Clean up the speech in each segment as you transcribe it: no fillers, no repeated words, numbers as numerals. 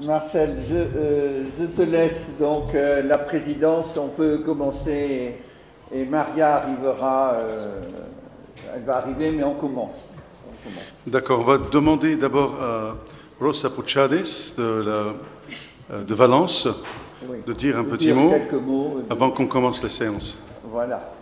Marcel, je te laisse donc la présidence. On peut commencer et Maria arrivera. Elle va arriver, mais on commence. D'accord, on va demander d'abord à Rosa Puchades de Valence de dire un petit mot avant qu'on commence la séance. Voilà.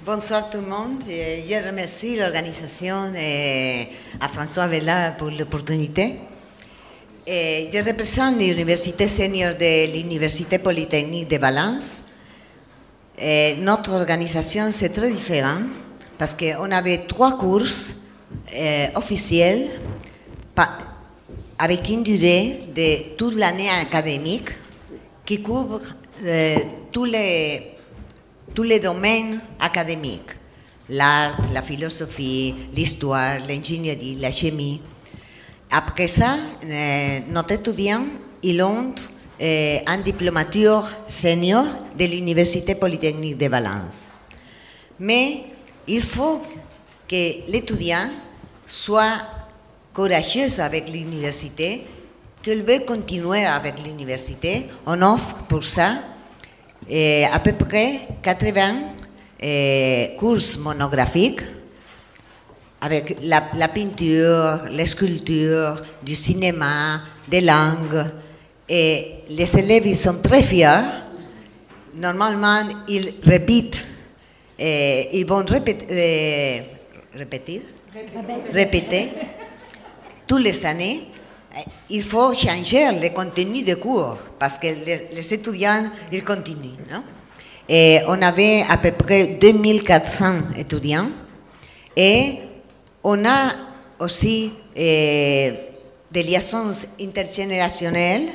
Bonsoir tout le monde. Je remercie l'organisation et à François Vella pour l'opportunité. Je représente l'université senior de l'Université Polytechnique de Valence. Notre organisation, c'est très différent parce qu'on avait 3 cours officiels avec une durée de toute l'année académique qui couvre tous les domaines académiques, l'art, la philosophie, l'histoire, l'ingénierie, la chimie. Après ça, nos étudiants, ils ont un diplomature senior de l'Université Polytechnique de Valence. Mais il faut que l'étudiant soit courageux avec l'université, qu'il veut continuer avec l'université. On offre pour ça à peu près 80 cours monographiques avec la peinture, la sculpture, du cinéma, des langues. Et les élèves, ils sont très fiers. Normalement, ils répètent, ils vont répéter toutes les années. Il faut changer le contenu des cours parce que les étudiants, ils continuent. Non? Et on avait à peu près 2400 étudiants et on a aussi des liaisons intergénérationnelles.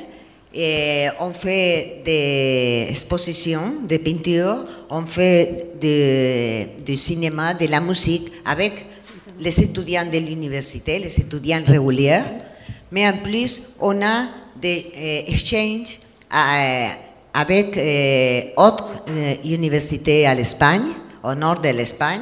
On fait des expositions de peinture, on fait du cinéma, de la musique avec les étudiants de l'université, les étudiants réguliers. Mais en plus, on a des échanges avec autres universités à l'Espagne, au nord de l'Espagne,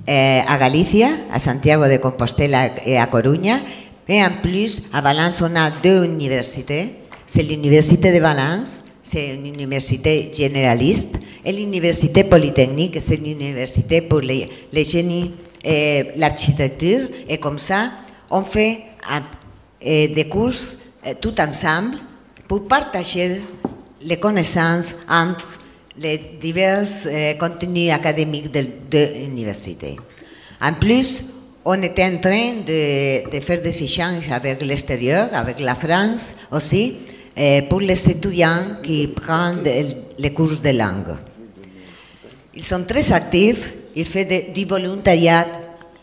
à Galicia, à Santiago de Compostela et à Coruña. Et en plus, à Valence, on a 2 universités. C'est l'Université de Valence, c'est une université généraliste, et l'Université Polytechnique, c'est l'université pour les génies et l'architecture. Et comme ça, on fait des cours tout ensemble pour partager les connaissances entre les divers contenus académiques de l'université. En plus, on était en train de faire des échanges avec l'extérieur, avec la France aussi, pour les étudiants qui prennent les cours de langue. Ils sont très actifs, ils font du volontariat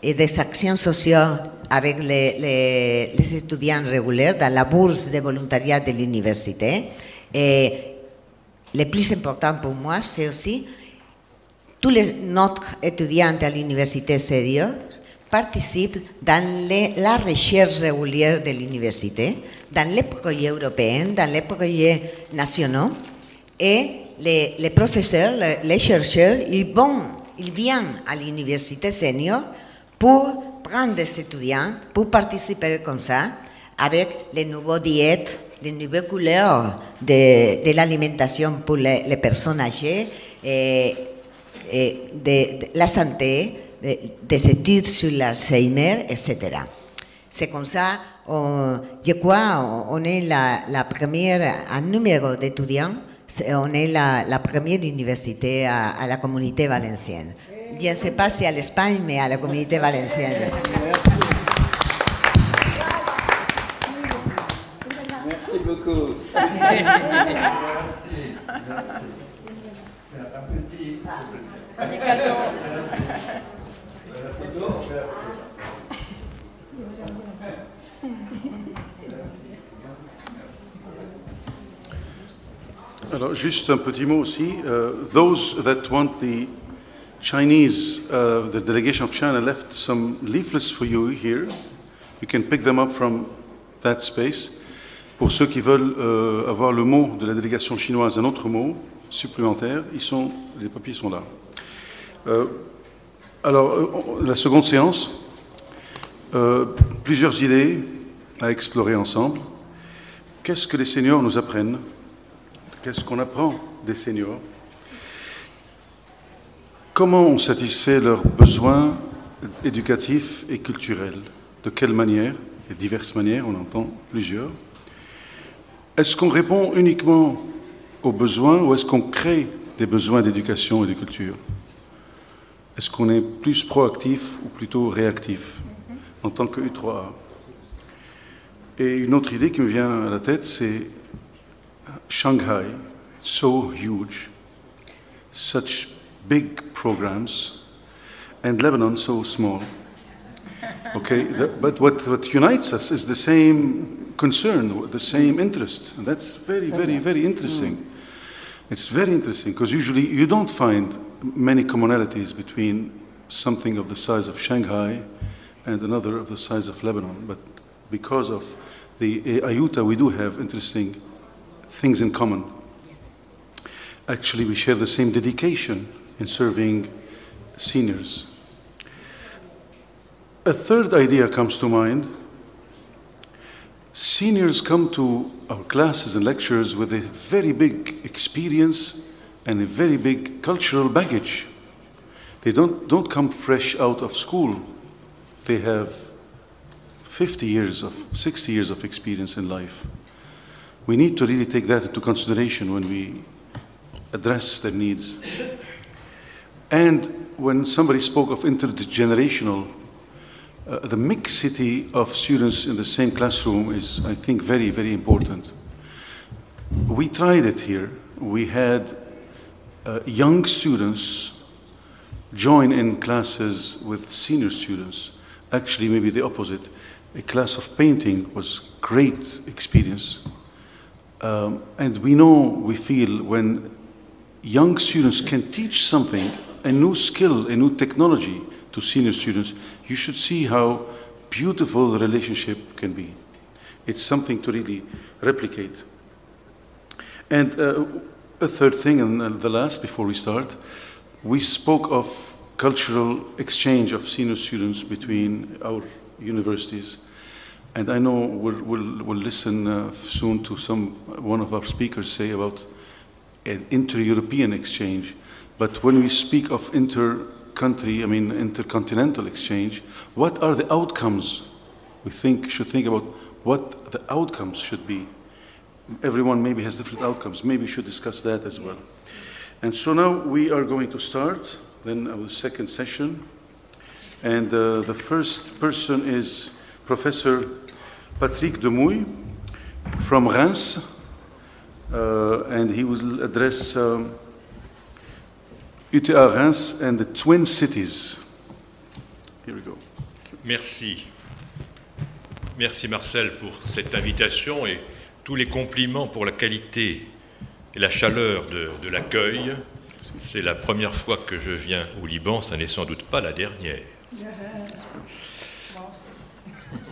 et des actions sociales avec les étudiants réguliers dans la bourse de volontariat de l'université. Et le plus important pour moi, c'est aussi tous notre étudiants à l'université sérieuse participent dans la recherche régulière de l'université, dans les projets européens, dans les projets nationaux. Et les professeurs, les chercheurs, ils viennent à l'université senior pour prendre des étudiants, pour participer comme ça, avec les nouvelles diètes, les nouvelles couleurs de l'alimentation pour les personnes âgées, et de la santé, des études sur l'Alzheimer, etc. C'est comme ça, je crois, on est la première, un numéro d'étudiants, on est la première université à la communauté valencienne. Je ne sais pas si à l'Espagne, mais à la communauté valencienne. Merci beaucoup. Alors, juste un petit mot aussi. Those that want the Chinese, the delegation of China left some leaflets for you here. You can pick them up from that space. Pour ceux qui veulent avoir le mot de la délégation chinoise, un autre mot supplémentaire, les papiers sont là. Alors, la seconde séance, Plusieurs idées à explorer ensemble. Qu'est-ce que les seniors nous apprennent? Qu'est-ce qu'on apprend des seniors? Comment on satisfait leurs besoins éducatifs et culturels? De quelle manière? De diverses manières, on entend plusieurs. Est-ce qu'on répond uniquement aux besoins ou est-ce qu'on crée des besoins d'éducation et de culture? Est-ce qu'on est plus proactif ou plutôt réactif en tant que U3A? Et une autre idée qui me vient à la tête, c'est Shanghai, so huge, such big programs, and Lebanon so small. Okay, but what unites us is the same concern, the same interest, and that's very, very, very interesting. It's very interesting because usually you don't find many commonalities between something of the size of Shanghai and another of the size of Lebanon, but because of the IUTA, we do have interesting things in common. Actually, we share the same dedication in serving seniors. A third idea comes to mind. Seniors come to our classes and lectures with a very big experience and a very big cultural baggage. They don't come fresh out of school. They have 50 years of, 60 years of experience in life. We need to really take that into consideration when we address their needs. And when somebody spoke of intergenerational, the mixity of students in the same classroom is, I think, very, very important. We tried it here. We had young students join in classes with senior students. Actually, maybe the opposite. A class of painting was great experience. And we know, we feel, when young students can teach something, a new skill, a new technology to senior students, you should see how beautiful the relationship can be. It's something to really replicate. And a third thing, and the last before we start, we spoke of cultural exchange of senior students between our universities. And I know we'll listen soon to one of our speakers say about an inter-European exchange. But when we speak of intercontinental exchange, what are the outcomes? We should think about what the outcomes should be. Everyone maybe has different outcomes. Maybe we should discuss that as well. And so now we are going to start then our second session. And the first person is Professor Patrick Demouy from Reims. And he will address UTA Reims and the Twin Cities. Here we go. Merci. Merci Marcel pour cette invitation et tous les compliments pour la qualité et la chaleur de l'accueil. C'est la première fois que je viens au Liban, ça n'est sans doute pas la dernière.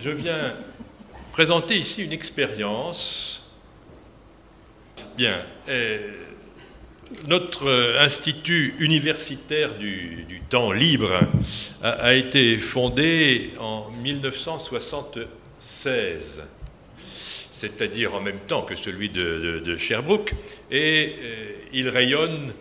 Je viens présenter ici une expérience. Bien. Notre institut universitaire du temps libre a été fondé en 1976, c'est-à-dire en même temps que celui de Sherbrooke, et il rayonne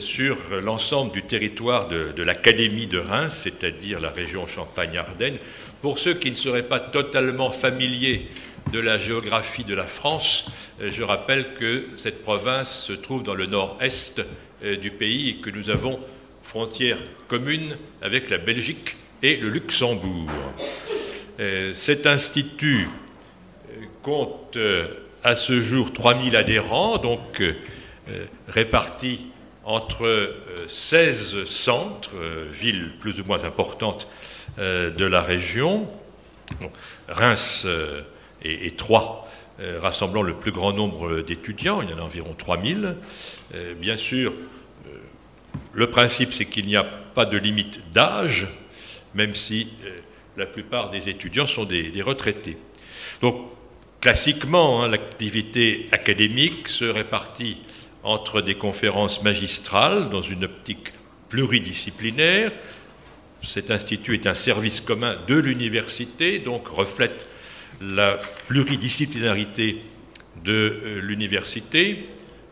sur l'ensemble du territoire de l'Académie de Reims, c'est-à-dire la région Champagne-Ardenne. Pour ceux qui ne seraient pas totalement familiers de la géographie de la France, je rappelle que cette province se trouve dans le nord-est du pays et que nous avons frontière commune avec la Belgique et le Luxembourg. Cet institut compte à ce jour 3000 adhérents, donc répartis entre 16 centres, villes plus ou moins importantes de la région. Reims et Troyes rassemblant le plus grand nombre d'étudiants, il y en a environ 3000. Bien sûr, le principe c'est qu'il n'y a pas de limite d'âge, même si la plupart des étudiants sont des retraités. Donc, classiquement, l'activité académique se répartit entre des conférences magistrales dans une optique pluridisciplinaire, Cet institut est un service commun de l'université, donc reflète la pluridisciplinarité de l'université,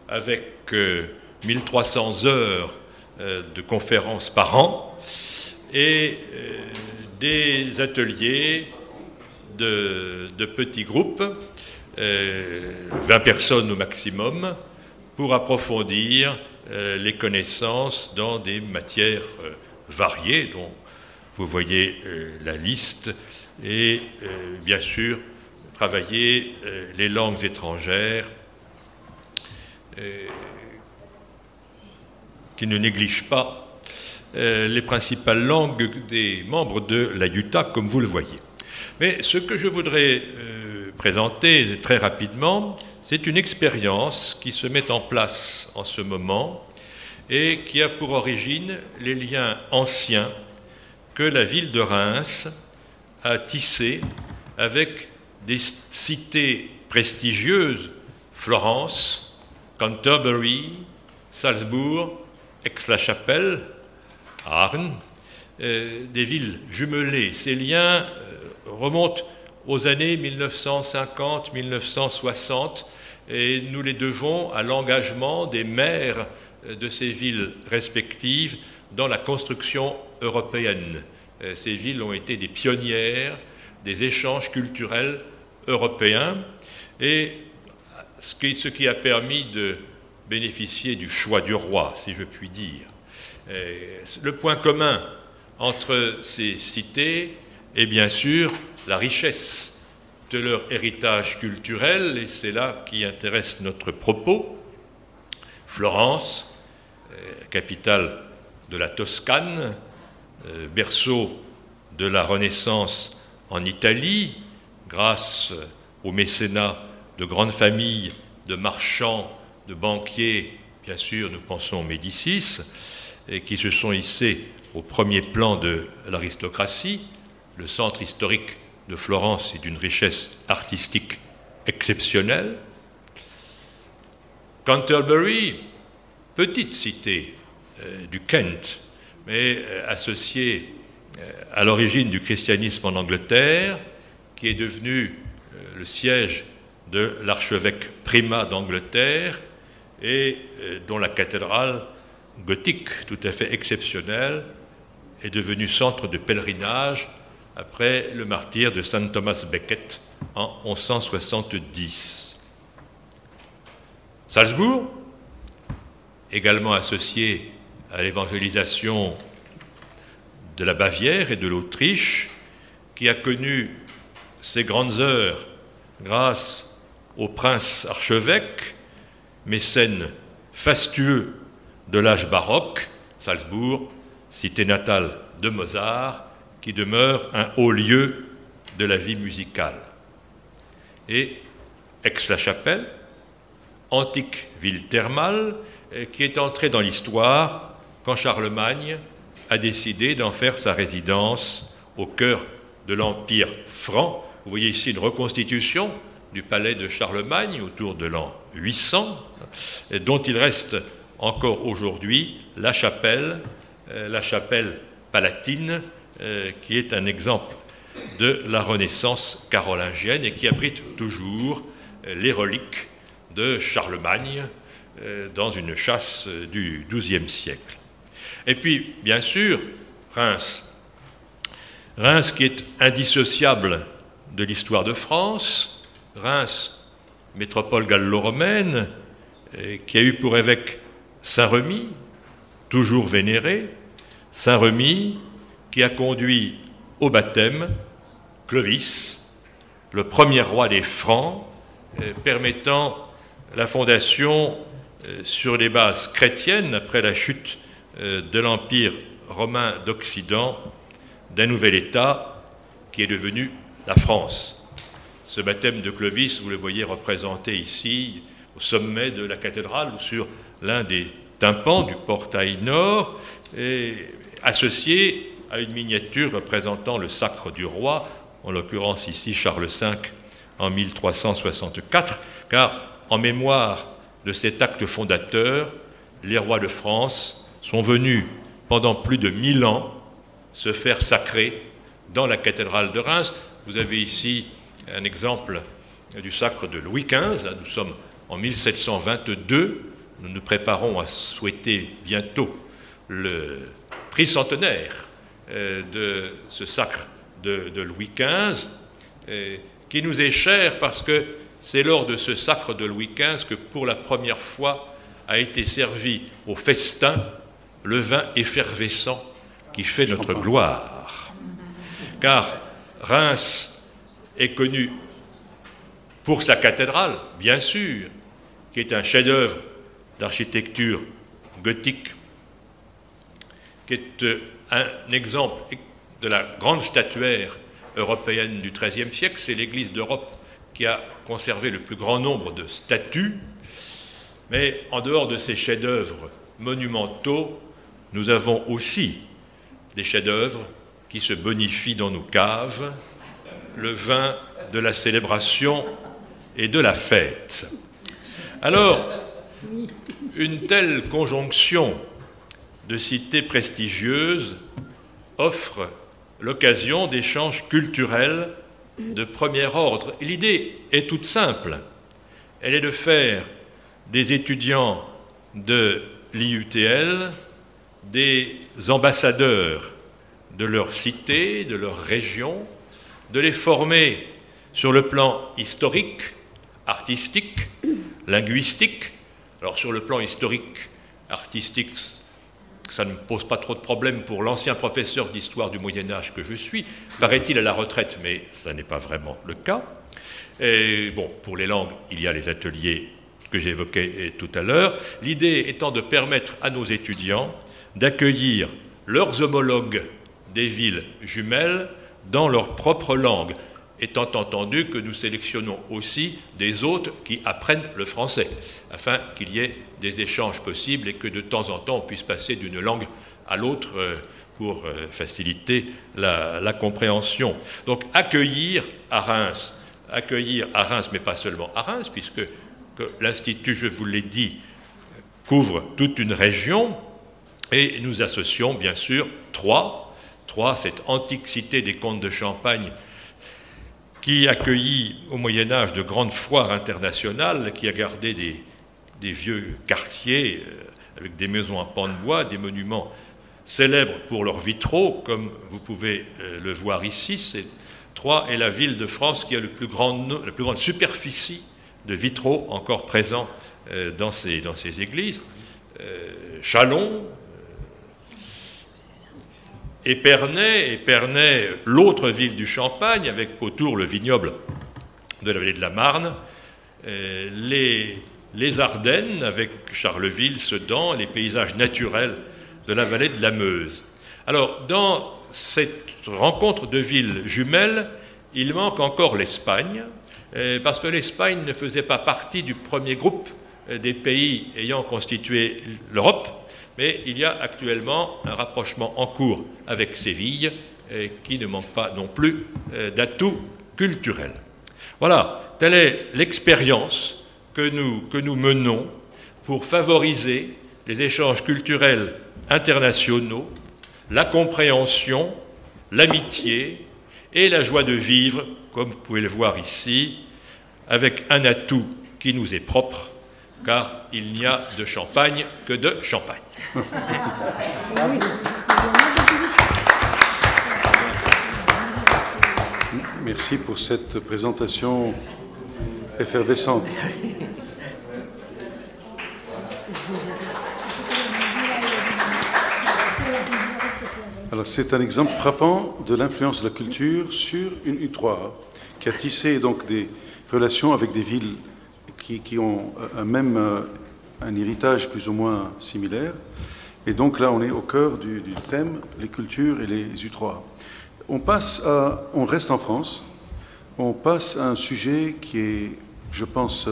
avec 1300 heures de conférences par an et des ateliers de petits groupes, 20 personnes au maximum, pour approfondir les connaissances dans des matières variées, dont vous voyez la liste, et bien sûr travailler les langues étrangères, qui ne négligent pas les principales langues des membres de la UTA, comme vous le voyez. Mais ce que je voudrais présenter très rapidement, c'est une expérience qui se met en place en ce moment et qui a pour origine les liens anciens que la ville de Reims a tissés avec des cités prestigieuses, Florence, Canterbury, Salzbourg, Aix-la-Chapelle, Arnes, des villes jumelées. Ces liens remontent aux années 1950-1960 et nous les devons à l'engagement des maires de ces villes respectives dans la construction européenne. Ces villes ont été des pionnières des échanges culturels européens et ce qui a permis de bénéficier du choix du roi, si je puis dire. Le point commun entre ces cités est bien sûr la richesse de leur héritage culturel, et c'est là qui intéresse notre propos. Florence, capitale de la Toscane, berceau de la Renaissance en Italie, grâce au mécénat de grandes familles de marchands, de banquiers, bien sûr, nous pensons aux Médicis, et qui se sont hissés au premier plan de l'aristocratie. Le centre historique de Florence est d'une richesse artistique exceptionnelle. Canterbury, petite cité du Kent, mais associée à l'origine du christianisme en Angleterre, qui est devenu le siège de l'archevêque primat d'Angleterre et dont la cathédrale gothique tout à fait exceptionnelle est devenue centre de pèlerinage après le martyre de Saint Thomas Becket en 1170. Salzbourg, également associé à l'évangélisation de la Bavière et de l'Autriche, qui a connu ses grandes heures grâce au prince archevêque, mécène fastueux de l'âge baroque, Salzbourg, cité natale de Mozart, qui demeure un haut lieu de la vie musicale. Et Aix-la-Chapelle, antique ville thermale, qui est entrée dans l'histoire quand Charlemagne a décidé d'en faire sa résidence au cœur de l'Empire franc. Vous voyez ici une reconstitution du palais de Charlemagne autour de l'an 800, dont il reste encore aujourd'hui la chapelle palatine, qui est un exemple de la Renaissance carolingienne et qui abrite toujours les reliques de Charlemagne dans une chasse du XIIe siècle. Et puis, bien sûr, Reims qui est indissociable de l'histoire de France, Reims, métropole gallo-romaine, qui a eu pour évêque Saint-Remy, toujours vénéré, Saint-Remy qui a conduit au baptême Clovis, le premier roi des Francs, permettant la fondation sur les bases chrétiennes, après la chute de l'Empire romain d'Occident, d'un nouvel État qui est devenu la France. Ce baptême de Clovis, vous le voyez représenté ici, au sommet de la cathédrale, ou sur l'un des tympans du portail nord, est associé à une miniature représentant le sacre du roi, en l'occurrence ici Charles V en 1364, car en mémoire de cet acte fondateur, les rois de France sont venus pendant plus de 1000 ans se faire sacrer dans la cathédrale de Reims. Vous avez ici un exemple du sacre de Louis XV. Là, nous sommes en 1722. Nous nous préparons à souhaiter bientôt le prix centenaire de ce sacre de Louis XV, qui nous est cher parce que c'est lors de ce sacre de Louis XV que pour la première fois a été servi au festin le vin effervescent qui fait notre gloire. Car Reims est connu pour sa cathédrale, bien sûr, qui est un chef-d'œuvre d'architecture gothique, qui est un exemple de la grande statuaire européenne du XIIIe siècle. C'est l'Église d'Europe qui a conservé le plus grand nombre de statues. Mais en dehors de ces chefs-d'œuvre monumentaux, nous avons aussi des chefs-d'œuvre qui se bonifient dans nos caves, le vin de la célébration et de la fête. Alors, une telle conjonction de cités prestigieuses offre l'occasion d'échanges culturels de premier ordre. Et l'idée est toute simple. Elle est de faire des étudiants de l'IUTL des ambassadeurs de leur cité, de leur région, de les former sur le plan historique, artistique, linguistique. Alors sur le plan historique, artistique, ça ne me pose pas trop de problèmes pour l'ancien professeur d'histoire du Moyen-Âge que je suis, paraît-il à la retraite, mais ça n'est pas vraiment le cas. Et bon, pour les langues, il y a les ateliers que j'évoquais tout à l'heure, l'idée étant de permettre à nos étudiants d'accueillir leurs homologues des villes jumelles dans leur propre langue, étant entendu que nous sélectionnons aussi des hôtes qui apprennent le français, afin qu'il y ait des échanges possibles et que de temps en temps on puisse passer d'une langue à l'autre pour faciliter la compréhension. Donc accueillir à Reims, mais pas seulement à Reims, puisque l'Institut, je vous l'ai dit, couvre toute une région, et nous associons bien sûr Troyes, cette antique cité des comtes de Champagne, qui accueillit au Moyen-Âge de grandes foires internationales, qui a gardé des vieux quartiers avec des maisons en pan de bois, des monuments célèbres pour leurs vitraux, comme vous pouvez le voir ici. Troyes est la ville de France qui a la plus grande superficie de vitraux encore présents dans ces églises. Châlons, Épernay, l'autre ville du Champagne, avec autour le vignoble de la vallée de la Marne, les Ardennes, avec Charleville, Sedan, les paysages naturels de la vallée de la Meuse. Alors, dans cette rencontre de villes jumelles, il manque encore l'Espagne, parce que l'Espagne ne faisait pas partie du premier groupe des pays ayant constitué l'Europe, mais il y a actuellement un rapprochement en cours avec Séville, qui ne manque pas non plus d'atouts culturels. Voilà, telle est l'expérience que nous menons pour favoriser les échanges culturels internationaux, la compréhension, l'amitié et la joie de vivre, comme vous pouvez le voir ici, avec un atout qui nous est propre, car il n'y a de champagne que de champagne. Merci pour cette présentation effervescente. Alors, c'est un exemple frappant de l'influence de la culture sur une U3, qui a tissé donc des relations avec des villes qui ont un héritage plus ou moins similaire. Et donc là, on est au cœur du thème, les cultures et les U3. On reste en France, on passe à un sujet qui est, je pense,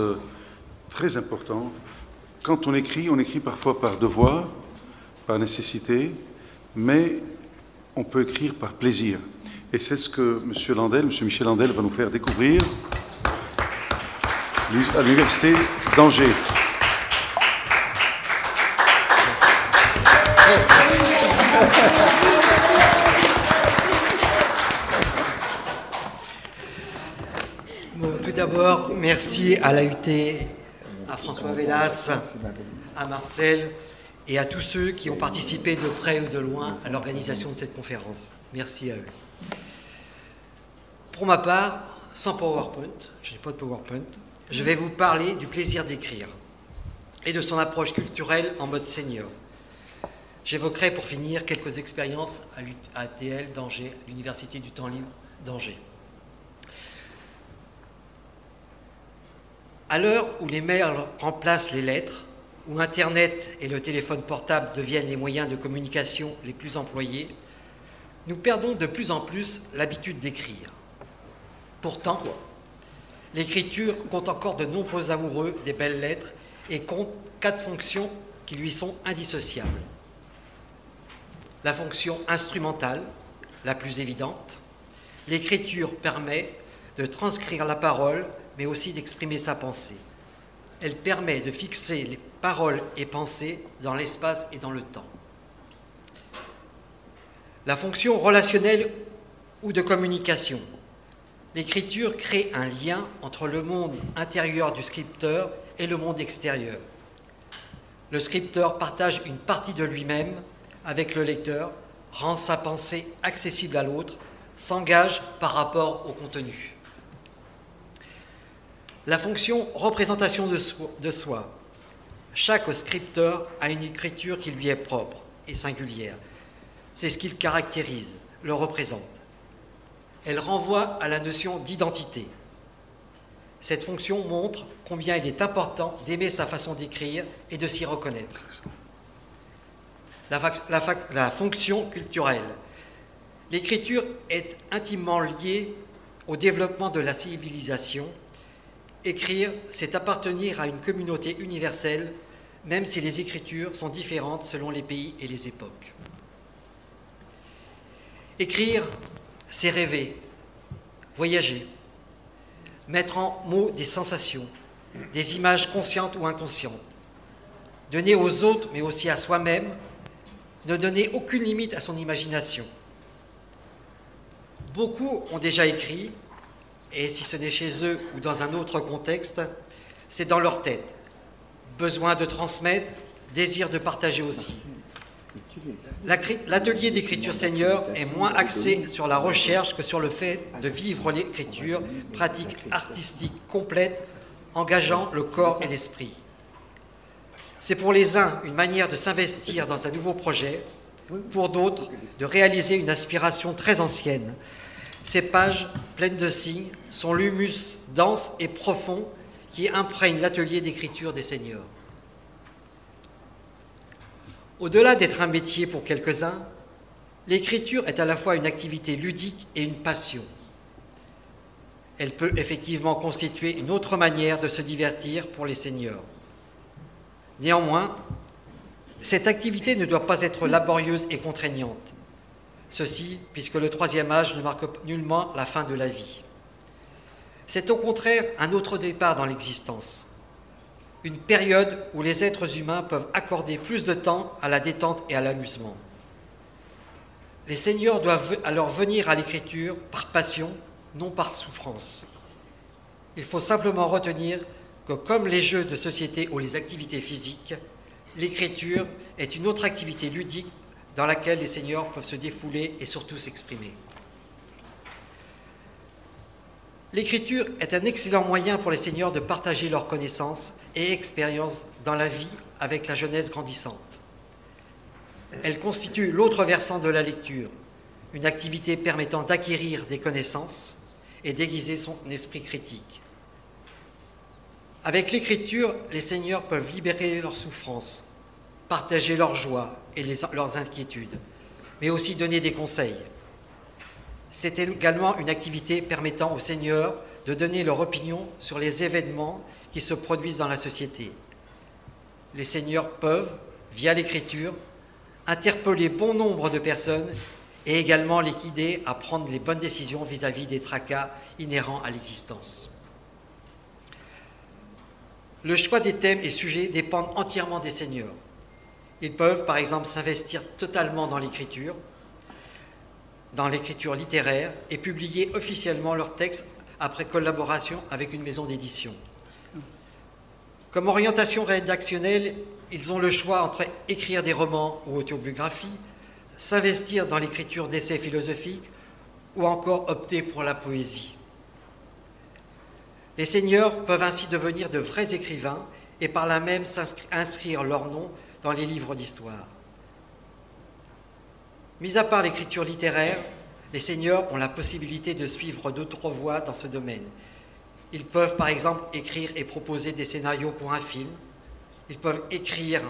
très important. Quand on écrit parfois par devoir, par nécessité, mais on peut écrire par plaisir. Et c'est ce que M. Michel Landel va nous faire découvrir à l'Université d'Angers. D'abord, merci à l'AUT, à François Vélas, à Marcel et à tous ceux qui ont participé de près ou de loin à l'organisation de cette conférence. Merci à eux. Pour ma part, sans PowerPoint, je n'ai pas de PowerPoint, je vais vous parler du plaisir d'écrire et de son approche culturelle en mode senior. J'évoquerai pour finir quelques expériences à ATL d'Angers, l'Université du temps libre d'Angers. À l'heure où les mails remplacent les lettres, où Internet et le téléphone portable deviennent les moyens de communication les plus employés, nous perdons de plus en plus l'habitude d'écrire. Pourtant, l'écriture compte encore de nombreux amoureux des belles lettres et compte 4 fonctions qui lui sont indissociables. La fonction instrumentale, la plus évidente. L'écriture permet de transcrire la parole, mais aussi d'exprimer sa pensée. Elle permet de fixer les paroles et pensées dans l'espace et dans le temps. La fonction relationnelle ou de communication. L'écriture crée un lien entre le monde intérieur du scripteur et le monde extérieur. Le scripteur partage une partie de lui-même avec le lecteur, rend sa pensée accessible à l'autre, s'engage par rapport au contenu. La fonction représentation de soi. Chaque scripteur a une écriture qui lui est propre et singulière. C'est ce qui le caractérise, le représente. Elle renvoie à la notion d'identité. Cette fonction montre combien il est important d'aimer sa façon d'écrire et de s'y reconnaître. La fonction culturelle. L'écriture est intimement liée au développement de la civilisation. Écrire, c'est appartenir à une communauté universelle, même si les écritures sont différentes selon les pays et les époques. Écrire, c'est rêver, voyager, mettre en mots des sensations, des images conscientes ou inconscientes, donner aux autres, mais aussi à soi-même, ne donner aucune limite à son imagination. Beaucoup ont déjà écrit, et si ce n'est chez eux ou dans un autre contexte, c'est dans leur tête. Besoin de transmettre, désir de partager aussi. L'atelier d'écriture senior est moins axé sur la recherche que sur le fait de vivre l'écriture, pratique artistique complète, engageant le corps et l'esprit. C'est pour les uns une manière de s'investir dans un nouveau projet, pour d'autres de réaliser une aspiration très ancienne. Ces pages pleines de signes sont l'humus dense et profond qui imprègne l'atelier d'écriture des seniors. Au-delà d'être un métier pour quelques-uns, l'écriture est à la fois une activité ludique et une passion. Elle peut effectivement constituer une autre manière de se divertir pour les seniors. Néanmoins, cette activité ne doit pas être laborieuse et contraignante. Ceci, puisque le troisième âge ne marque nullement la fin de la vie. C'est au contraire un autre départ dans l'existence. Une période où les êtres humains peuvent accorder plus de temps à la détente et à l'amusement. Les seniors doivent alors venir à l'écriture par passion, non par souffrance. Il faut simplement retenir que comme les jeux de société ou les activités physiques, l'écriture est une autre activité ludique dans laquelle les seniors peuvent se défouler et surtout s'exprimer. L'écriture est un excellent moyen pour les seniors de partager leurs connaissances et expériences dans la vie avec la jeunesse grandissante. Elle constitue l'autre versant de la lecture, une activité permettant d'acquérir des connaissances et d'aiguiser son esprit critique. Avec l'écriture, les seniors peuvent libérer leurs souffrances, partager leurs joies et leurs inquiétudes, mais aussi donner des conseils. C'est également une activité permettant aux seniors de donner leur opinion sur les événements qui se produisent dans la société. Les seniors peuvent, via l'écriture, interpeller bon nombre de personnes et également les guider à prendre les bonnes décisions vis-à-vis des tracas inhérents à l'existence. Le choix des thèmes et sujets dépendent entièrement des seniors. Ils peuvent, par exemple, s'investir totalement dans l'écriture littéraire et publier officiellement leurs textes après collaboration avec une maison d'édition. Comme orientation rédactionnelle, ils ont le choix entre écrire des romans ou autobiographies, s'investir dans l'écriture d'essais philosophiques ou encore opter pour la poésie. Les seigneurs peuvent ainsi devenir de vrais écrivains et par là même inscrire leur nom dans les livres d'histoire. Mis à part l'écriture littéraire, les seigneurs ont la possibilité de suivre d'autres voies dans ce domaine. Ils peuvent par exemple écrire et proposer des scénarios pour un film. Ils peuvent écrire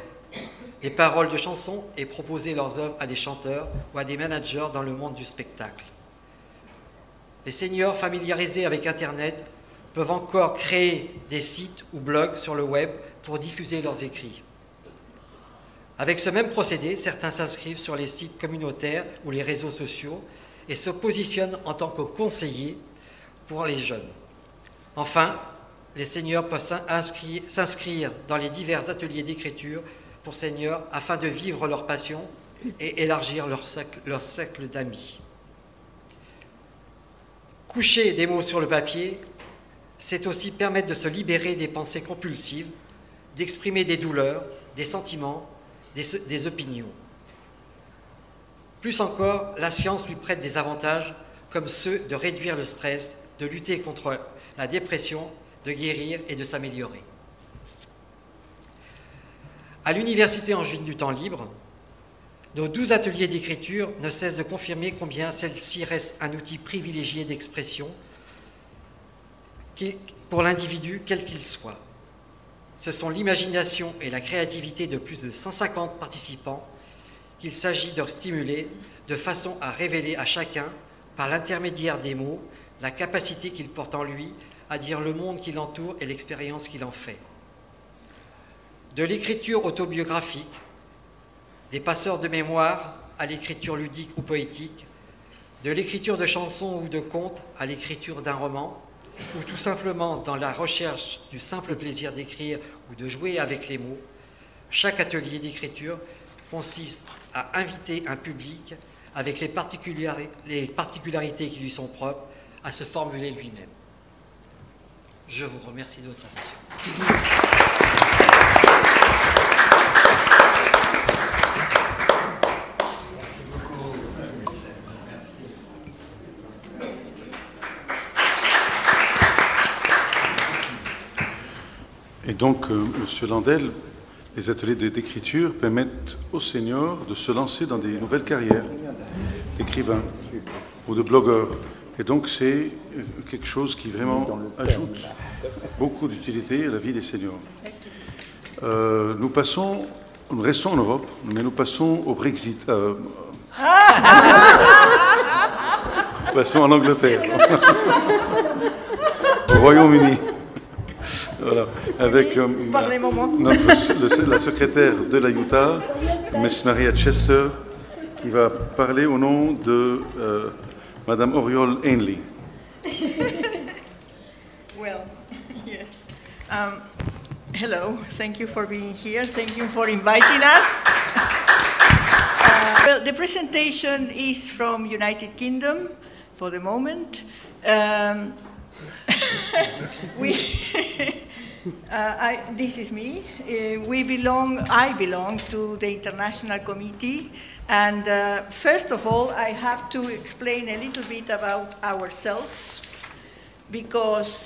des paroles de chansons et proposer leurs œuvres à des chanteurs ou à des managers dans le monde du spectacle. Les seniors familiarisés avec Internet peuvent encore créer des sites ou blogs sur le web pour diffuser leurs écrits. Avec ce même procédé, certains s'inscrivent sur les sites communautaires ou les réseaux sociaux et se positionnent en tant que conseillers pour les jeunes. Enfin, les seniors peuvent s'inscrire dans les divers ateliers d'écriture pour seniors afin de vivre leur passion et élargir leur cercle d'amis. Coucher des mots sur le papier, c'est aussi permettre de se libérer des pensées compulsives, d'exprimer des douleurs, des sentiments, des opinions. Plus encore, la science lui prête des avantages comme ceux de réduire le stress, de lutter contre la dépression, de guérir et de s'améliorer. À l'Université angevine du temps libre, nos 12 ateliers d'écriture ne cessent de confirmer combien celle-ci reste un outil privilégié d'expression pour l'individu, quel qu'il soit. Ce sont l'imagination et la créativité de plus de 150 participants qu'il s'agit de stimuler de façon à révéler à chacun, par l'intermédiaire des mots, la capacité qu'il porte en lui à dire le monde qui l'entoure et l'expérience qu'il en fait. De l'écriture autobiographique, des passeurs de mémoire à l'écriture ludique ou poétique, de l'écriture de chansons ou de contes à l'écriture d'un roman, ou tout simplement dans la recherche du simple plaisir d'écrire ou de jouer avec les mots, chaque atelier d'écriture consiste à inviter un public avec les particularités qui lui sont propres à se formuler lui-même. Je vous remercie de votre attention. Et donc, Monsieur Landel, les ateliers d'écriture permettent aux seniors de se lancer dans des nouvelles carrières d'écrivains ou de blogueurs. Et donc, c'est quelque chose qui vraiment ajoute beaucoup d'utilité à la vie des seniors. Nous restons en Europe, mais nous passons au Brexit. Nous passons en Angleterre, au Royaume-Uni. Voilà, avec la secrétaire de la Utah, Miss Maria Chester, qui va parler au nom de Madame Oriol Ainley. Well, yes. Hello, thank you for being here. Thank you for inviting us. Well, the presentation is from United Kingdom for the moment. This is me. I belong to the International Committee, and first of all, I have to explain a little bit about ourselves, because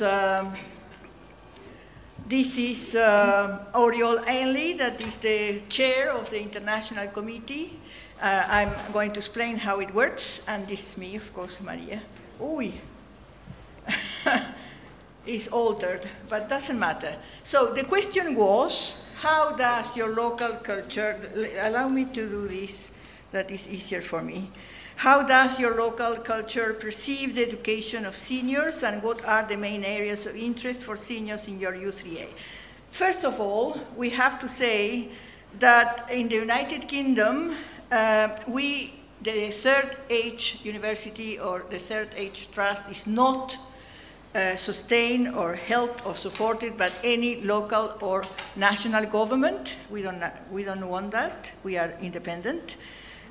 this is Oriol Ainley, that is the chair of the International Committee. I'm going to explain how it works, and this is me, of course, Maria. Ui. Is altered, but doesn't matter. So the question was, how does your local culture, allow me to do this, that is easier for me. How does your local culture perceive the education of seniors, and what are the main areas of interest for seniors in your U3A? First of all, we have to say that in the United Kingdom, the Third Age University or the Third Age Trust is not sustained or helped or supported by any local or national government. We don't want that. We are independent.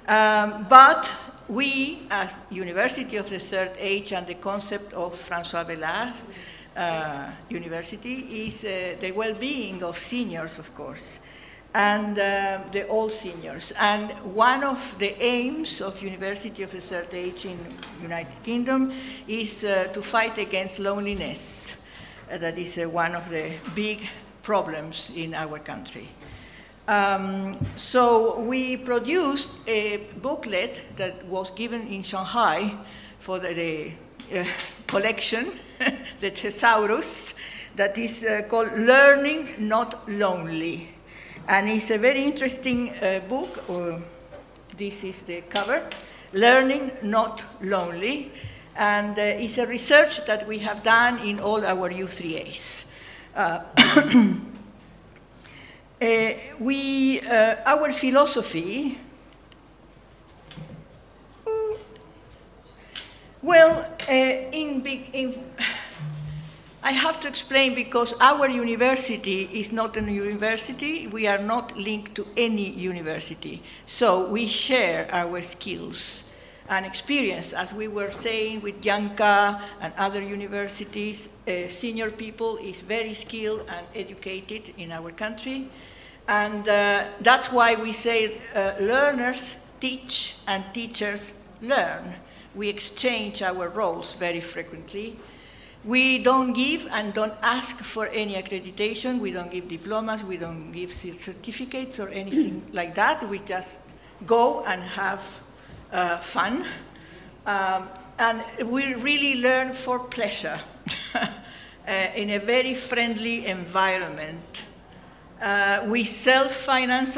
But we, as University of the Third Age, and the concept of François Bellard University is the well-being of seniors, of course, and the old seniors. And one of the aims of University of the Third Age in United Kingdom is to fight against loneliness. That is one of the big problems in our country. So we produced a booklet that was given in Shanghai for the collection, the Thesaurus, that is called Learning Not Lonely. And it's a very interesting book. This is the cover, Learning Not Lonely. And it's a research that we have done in all our U3As. Our philosophy, well, I have to explain, because our university is not a university. We are not linked to any university. So we share our skills and experience. As we were saying with Yanka and other universities, senior people is very skilled and educated in our country. And that's why we say learners teach and teachers learn. We exchange our roles very frequently. We don't give and don't ask for any accreditation. We don't give diplomas. We don't give certificates or anything like that. We just go and have fun. And we really learn for pleasure in a very friendly environment. We self-finance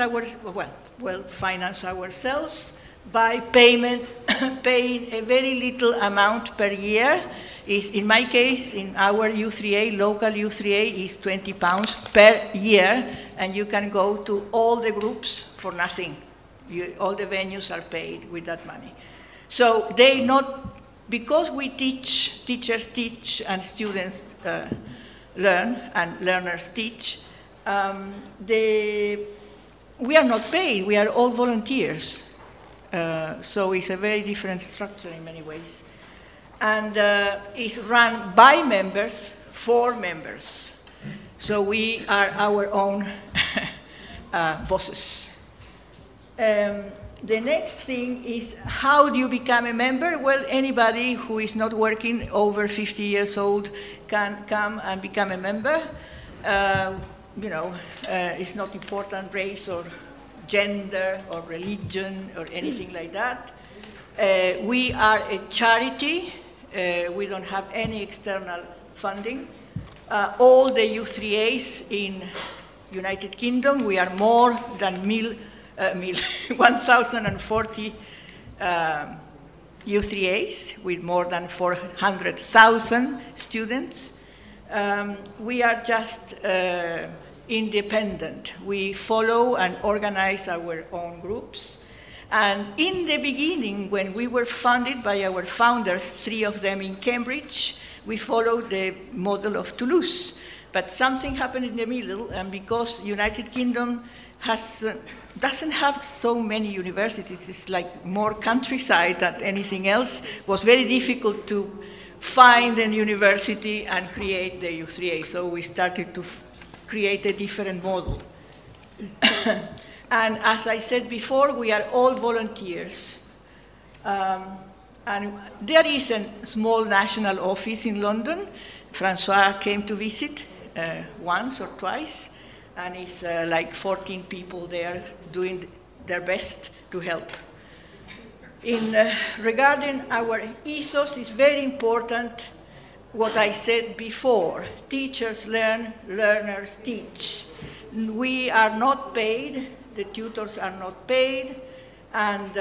finance ourselves by paying a very little amount per year. In my case, in our U3A, local U3A, is £20 per year, and you can go to all the groups for nothing. All the venues are paid with that money. So because we teach, teachers teach, and students learn, and learners teach, we are not paid. We are all volunteers. So it's a very different structure in many ways. And it's run by members, for members. So we are our own bosses. The next thing is, how do you become a member? Well, anybody who is not working over 50 years old can come and become a member. It's not important race or gender or religion or anything like that. We are a charity. We don't have any external funding. All the U3As in United Kingdom, we are more than 1,040 U3As with more than 400,000 students. We are just independent. We follow and organize our own groups. And in the beginning, when we were funded by our founders, 3 of them in Cambridge, we followed the model of Toulouse. But something happened in the middle, and because United Kingdom doesn't have so many universities, it's like more countryside than anything else, it was very difficult to find a university and create the U3A. So we started to create a different model. And as I said before, we are all volunteers. And there is a small national office in London. François came to visit once or twice, and it's like 14 people there doing their best to help. Regarding our ethos, it's very important what I said before. Teachers learn, learners teach. We are not paid, the tutors are not paid, and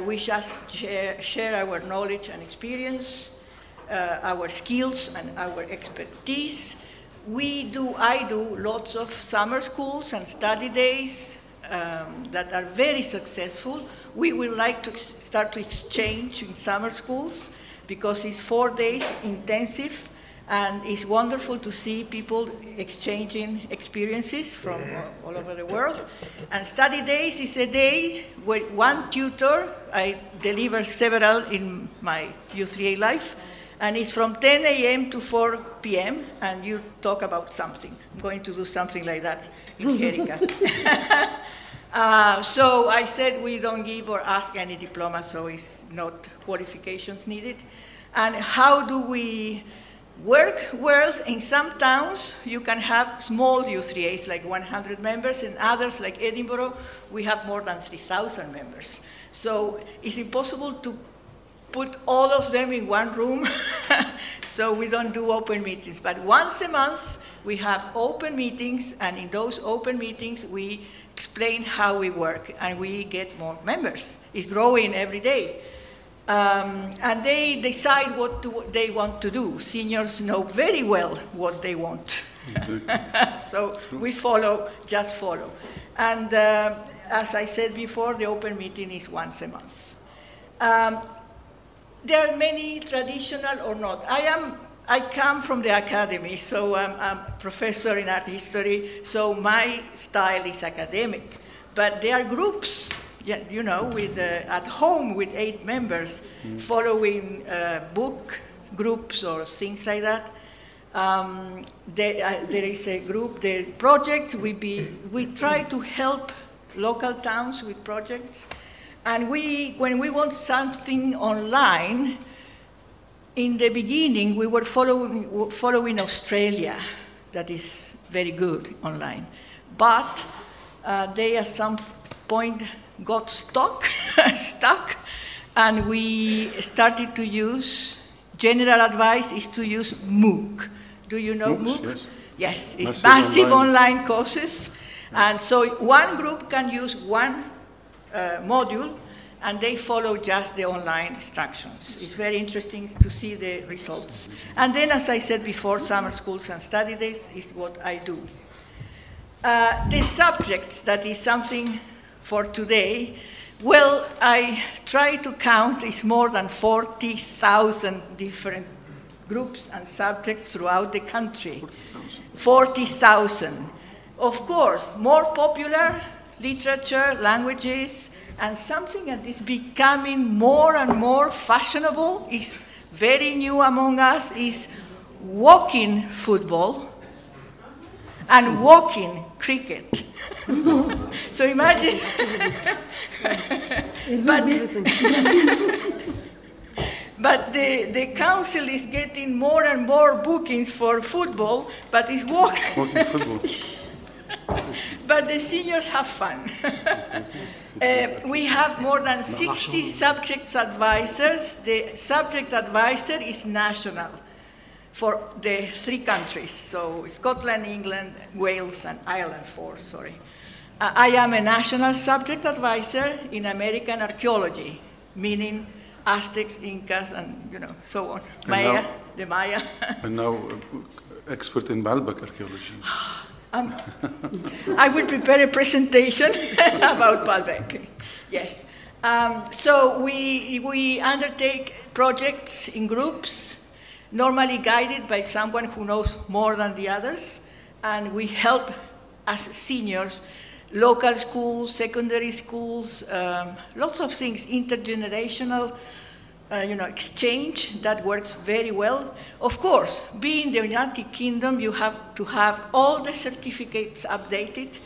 we just share our knowledge and experience, our skills and our expertise. I do lots of summer schools and study days that are very successful. We would like to start to exchange in summer schools because it's 4 days intensive, And it's wonderful to see people exchanging experiences from all over the world. And study days is a day with one tutor. I deliver several in my U3A life. And it's from 10 a.m. to 4 p.m. and you talk about something. I'm going to do something like that in Erika. So I said we don't give or ask any diploma, so it's not qualifications needed. And how do we work? Well, in some towns, you can have small U3As, like 100 members, and others, like Edinburgh, we have more than 3,000 members. So it's impossible to put all of them in one room, so we don't do open meetings. But once a month, we have open meetings, and in those open meetings, we explain how we work, and we get more members. It's growing every day. And they decide what they want to do. Seniors know very well what they want. Exactly. So we follow, just follow. And as I said before, the open meeting is once a month. There are many traditional or not. I come from the academy, so I'm a professor in art history, so my style is academic. But there are groups, you know, with, at home with 8 members, following book groups or things like that. There is a group, the project, we try to help local towns with projects. And when we want something online, in the beginning, we were following Australia, that is very good online. But they at some point got stuck, and we started to use, general advice is to use MOOC. Do you know MOOC? Yes. Yes, it's massive online courses. And so one group can use one module, and they follow just the online instructions. It's very interesting to see the results. And then, as I said before, summer schools and study days is what I do. The subjects, that is something for today, well, I try to count, it's more than 40,000 different groups and subjects throughout the country. 40,000. Of course, more popular literature, languages, and something that is becoming more and more fashionable, is very new among us, is walking football and walking cricket. So imagine, but the council is getting more and more bookings for football, but it's walking football. But the seniors have fun. We have more than 60 subject advisors. The subject advisor is national for the 3 countries, so Scotland, England, Wales, and Ireland 4, sorry. I am a national subject advisor in American archaeology, meaning Aztecs, Incas, and so on. Maya, the Maya. And now expert in Baalbek archaeology. I will prepare a presentation about Baalbek. Yes. So we undertake projects in groups, normally guided by someone who knows more than the others, and we help as seniors, local schools, secondary schools, lots of things, intergenerational exchange that works very well. Of course, being the United Kingdom, you have to have all the certificates updated.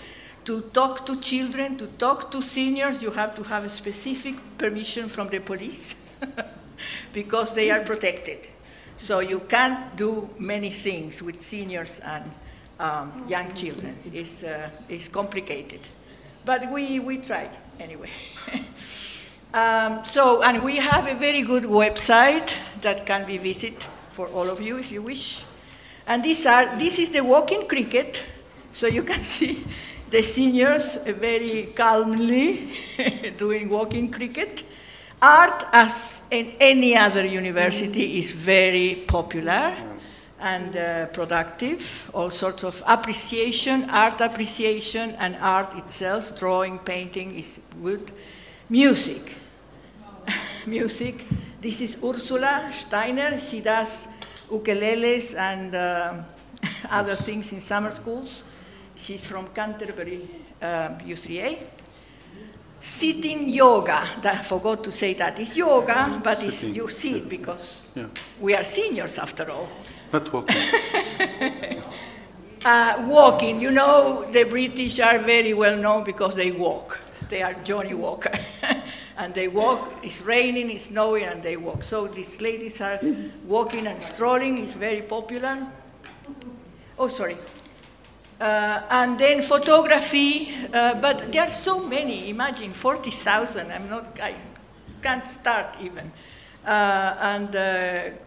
To talk to children, to talk to seniors, you have to have a specific permission from the police because they are protected. So you can't do many things with seniors and young children. It's complicated. But we tried anyway. And we have a very good website that can be visited for all of you if you wish. And this is the walking cricket, so you can see the seniors very calmly doing walking cricket. Art, as in any other university, is very popular and productive. All sorts of appreciation, art appreciation, and art itself, drawing, painting is good. Music. Music. This is Ursula Steiner. She does ukuleles and other things in summer schools. She's from Canterbury U3A. Sitting yoga, I forgot to say that. It's yoga, but it's, you sit because we are seniors after all. Not walking. Walking, you know, the British are very well known because they walk. They are Johnny Walker. And they walk, it's raining, it's snowing, and they walk. So these ladies are walking and strolling, it's very popular. Oh, sorry. And then photography, but there are so many, imagine 40,000, I can't start even. And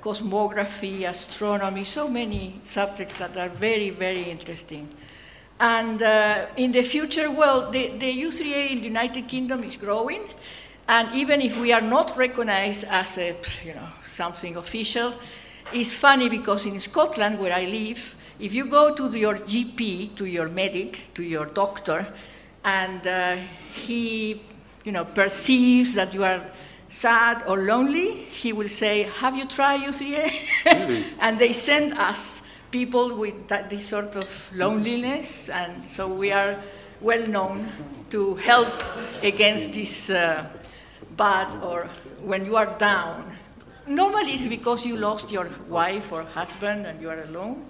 cosmography, astronomy, so many subjects that are very, very interesting. And in the future, well, the U3A in the United Kingdom is growing, and even if we are not recognized as a, something official, it's funny because in Scotland, where I live, if you go to your GP, to your medic, to your doctor, and he, perceives that you are sad or lonely, he will say, "Have you tried U3A?" Really? And they send us people with this sort of loneliness, and so we are well known to help against this bad or when you are down. Normally it's because you lost your wife or husband and you are alone,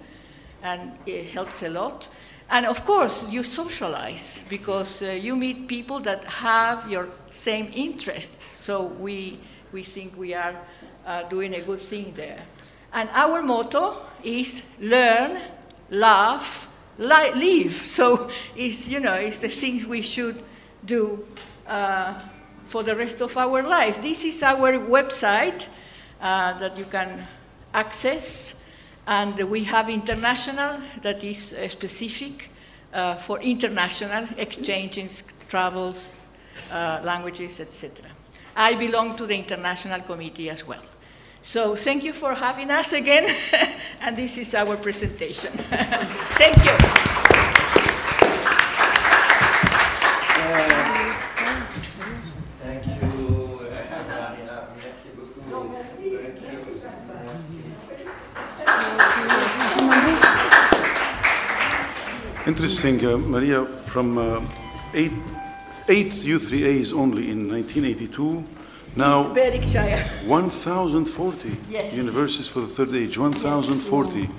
and it helps a lot. And of course, you socialize because you meet people that have your same interests. So we think we are doing a good thing there. And our motto is learn, laugh, live. So it's, it's the things we should do for the rest of our life. This is our website that you can access. And we have international that is specific for international exchanges, travels, languages, etc. I belong to the international committee as well. So thank you for having us again, and this is our presentation. Thank you. Thank you, Maria. Merci beaucoup. Interesting, Maria, from eight U3As only in 1982, now 1,040 yes. universities for the third age, 1,040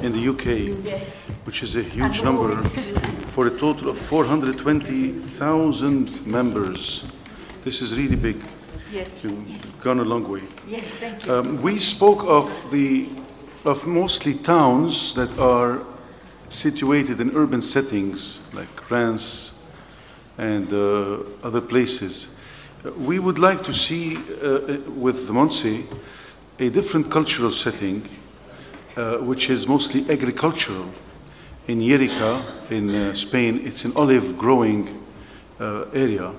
in the UK, yes. which is a huge number, for a total of 420,000 members. This is really big. Yes. You've gone a long way. Yes, thank you. We spoke of mostly towns that are situated in urban settings like Reims and other places. We would like to see with the Montse a different cultural setting, which is mostly agricultural. In Lleida, in Spain, it's an olive growing area.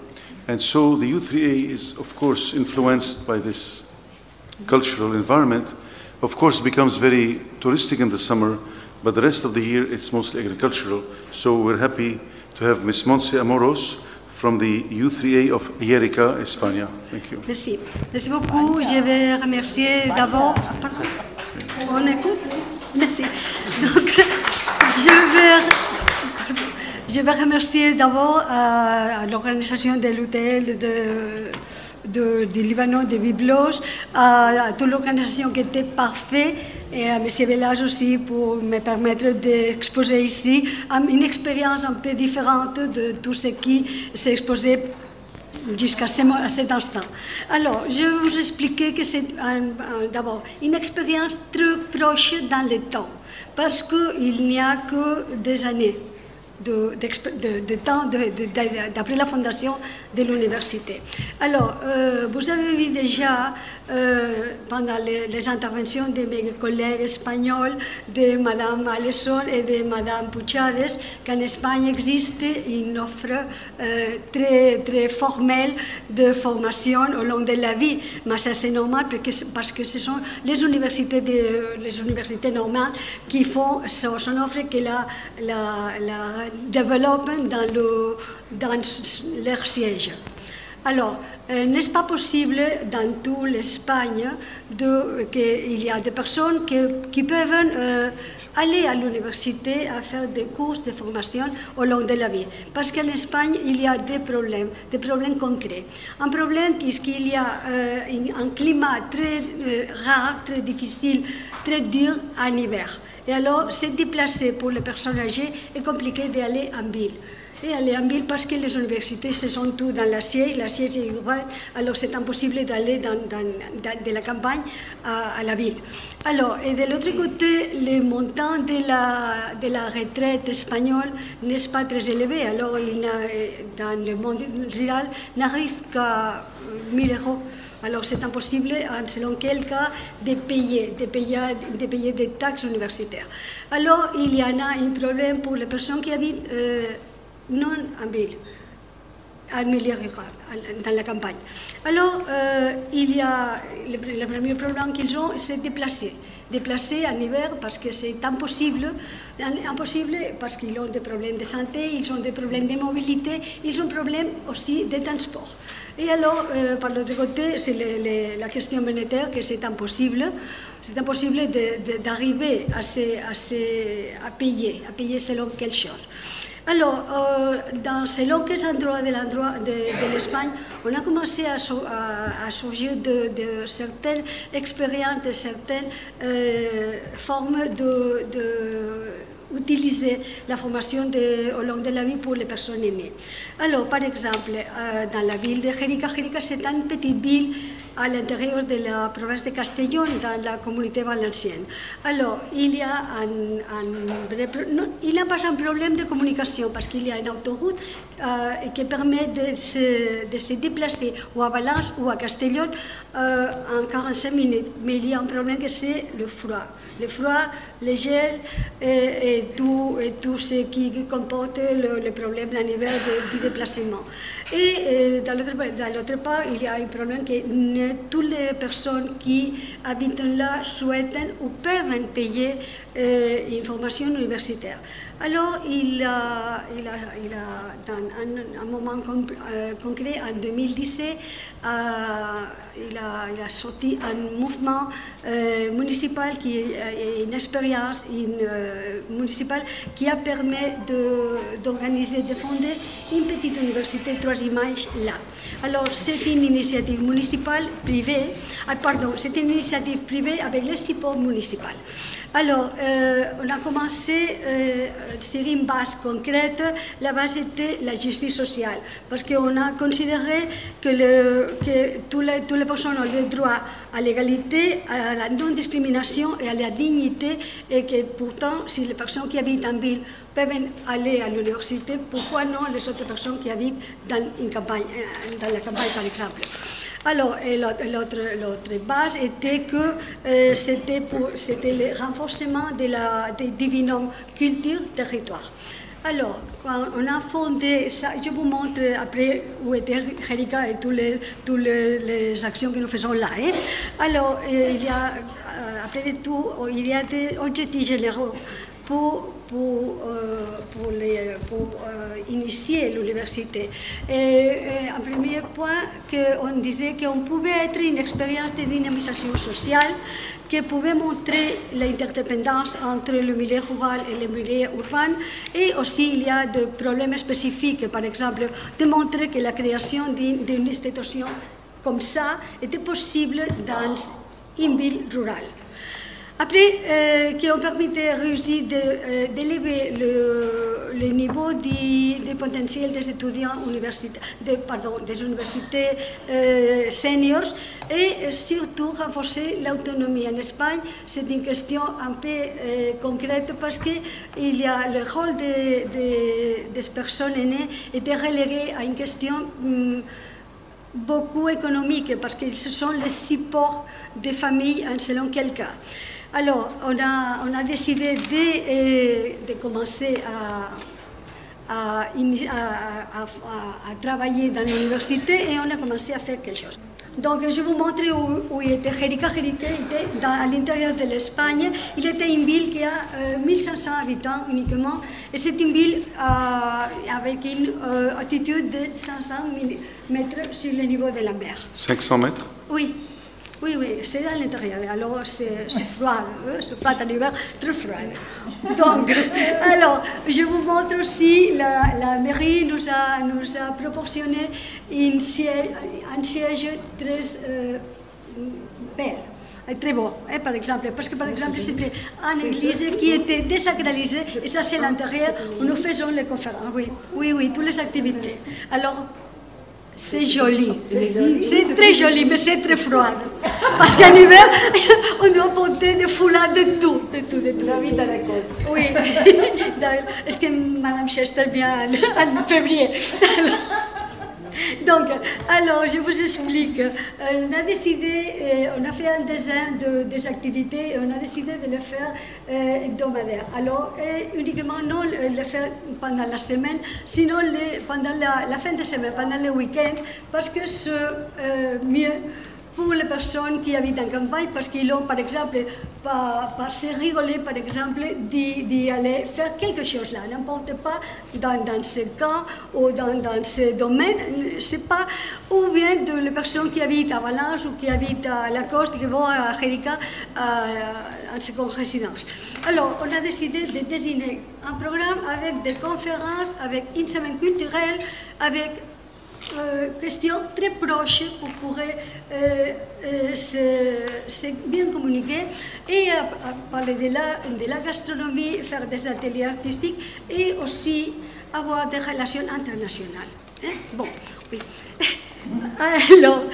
And so the U3A is, of course, influenced by this cultural environment. Of course, it becomes very touristic in the summer, but the rest of the year, it's mostly agricultural. So we're happy to have Ms. Montse Amoros from the U3A of Lleida, Espagne. Thank you. Merci. Merci beaucoup. Je vais remercier d'abord... On écoute? Merci. Donc, je vais remercier d'abord l'organisation de l'hôtel du Liban, de Byblos, à toute l'organisation qui était parfaite, et à M. Village aussi pour me permettre d'exposer ici une expérience un peu différente de tout ce qui s'est exposé jusqu'à cet instant. Alors, je vais vous expliquer que c'est d'abord une expérience très proche dans le temps, parce qu'il n'y a que des années de temps d'après la fondation de l'université. Alors, vous avez vu déjà pendant les interventions de mes collègues espagnols, de Mme Alesson et de Mme Puchades, qu'en Espagne existe une offre très formelle de formation au long de la vie. Mais ça c'est normal parce que ce sont les universités normales qui font son offre, qui la développent dans leur siège. Alors, n'est-ce pas possible dans toute l'Espagne qu'il y a des personnes qui peuvent aller à l'université à faire des cours de formation au long de la vie? Parce qu'en Espagne, il y a des problèmes concrets. Un problème puisqu'il y a un climat très rare, très difficile, très dur en hiver. Et alors, se déplacer pour les personnes âgées est compliqué d'aller en ville. Et aller en ville parce que les universités se sont toutes dans la siège est urbaine, alors c'est impossible d'aller de la campagne à la ville. Alors, et de l'autre côté, le montant de la retraite espagnole n'est pas très élevé, alors dans le monde rural, n'arrive qu'à 1 000 euros. Alors c'est impossible, selon quel cas, de payer des taxes universitaires. Alors il y en a un problème pour les personnes qui habitent non en ville, en milieu rural, dans la campagne. Alors il y a le premier problème qu'ils ont, c'est déplacer en hiver parce que c'est impossible parce qu'ils ont des problèmes de santé, ils ont des problèmes de mobilité, ils ont des problèmes aussi de transport. Et alors, par l'autre côté, c'est la question monétaire que c'est impossible d'arriver à payer selon quelque chose. Alors, selon quels endroits de l'Espagne, on a commencé à surgir de certaines expériences, de certaines formes d'utiliser la formation au long de la vie pour les personnes aînées. Alors, par exemple, dans la ville de Jérica, c'est une petite ville à l'intérieur de la province de Castellón, dans la communauté valencienne. Alors, il y a pas un problème de communication parce qu'il y a une autoroute qui permet de se déplacer ou à Valence ou à Castellón en 45 minutes. Mais il y a un problème que c'est le froid. Le froid, le gel et tout ce qui comporte le problème d'un hiver du déplacement. Et dans l'autre part, il y a un problème que toutes les personnes qui habitent là souhaitent ou peuvent payer une formation universitaire. Alors, il a dans un moment concret, en 2017, il a sorti un mouvement municipal, une expérience municipale qui a permis d'organiser, de fonder une petite université 3e âge là. Alors, c'est une initiative municipale privée, c'est une initiative privée avec le support municipal. Alors, on a commencé sur une base concrète. La base était la justice sociale, parce qu'on a considéré que toutes les personnes ont le droit à l'égalité, à la non-discrimination et à la dignité, et que pourtant, si les personnes qui habitent en ville peuvent aller à l'université, pourquoi non les autres personnes qui habitent dans la campagne, par exemple. Alors, l'autre base était que c'était le renforcement du binôme culture-territoire. Alors, quand on a fondé ça, je vous montre après où était Jérica et toutes les actions que nous faisons là. Hein. Alors, après tout, il y a des objectifs généraux pour initier l'université. Un premier point, on disait qu'on pouvait être une expérience de dynamisation sociale qui pouvait montrer l'interdépendance entre le milieu rural et le milieu urbain. Et aussi, il y a des problèmes spécifiques, par exemple, de montrer que la création d'une institution comme ça était possible dans une ville rurale. Après, qui ont permis de réussir d'élever le niveau du potentiel des étudiants des universités seniors et surtout renforcer l'autonomie. En Espagne, c'est une question un peu concrète parce que le rôle des personnes aînées était relégué à une question beaucoup économique parce qu'ils sont les supports des familles en selon quel cas. Alors, on a décidé de commencer à travailler dans l'université et on a commencé à faire quelque chose. Donc, je vous montre où il était. Jérica était à l'intérieur de l'Espagne. Il était une ville qui a 1500 habitants uniquement. Et c'est une ville avec une altitude de 500 mètres sur le niveau de la mer. 500 mètres? Oui. Oui, oui, c'est à l'intérieur. Alors, c'est froid à l'hiver, très froid. Donc, alors, je vous montre aussi, la mairie nous a proportionné un siège très bel. Très beau, par exemple, parce que par exemple c'était une église qui était désacralisée et ça c'est l'intérieur où nous faisons les conférences, oui, toutes les activités. Alors, c'est joli, c'est très joli, mais c'est très froid. Parce qu'en hiver, on doit porter des foulards de tout. J'habite à la Côte. Oui, est-ce que Madame Chester vient en février? Donc, alors, je vous explique. On a décidé, on a fait un dessin des activités et on a décidé de le faire hebdomadaire. Alors, uniquement non le faire pendant la semaine, sinon pendant la fin de semaine, pendant le week-end, parce que c'est mieux pour les personnes qui habitent en campagne, parce qu'ils ont, par exemple, pas se rigoler, par exemple, d'y aller faire quelque chose là, n'importe pas dans ce cas ou dans ce domaine, c'est pas, ou bien les personnes qui habitent à Valence ou qui habitent à la Côte, qui vont à Jérica en seconde résidence. Alors, on a décidé de désigner un programme avec des conférences, avec une semaine culturelle, avec questions très proches pour pouvoir se bien communiquer et parler de la gastronomie, faire des ateliers artistiques et aussi avoir des relations internationales. Bon, oui. Alors,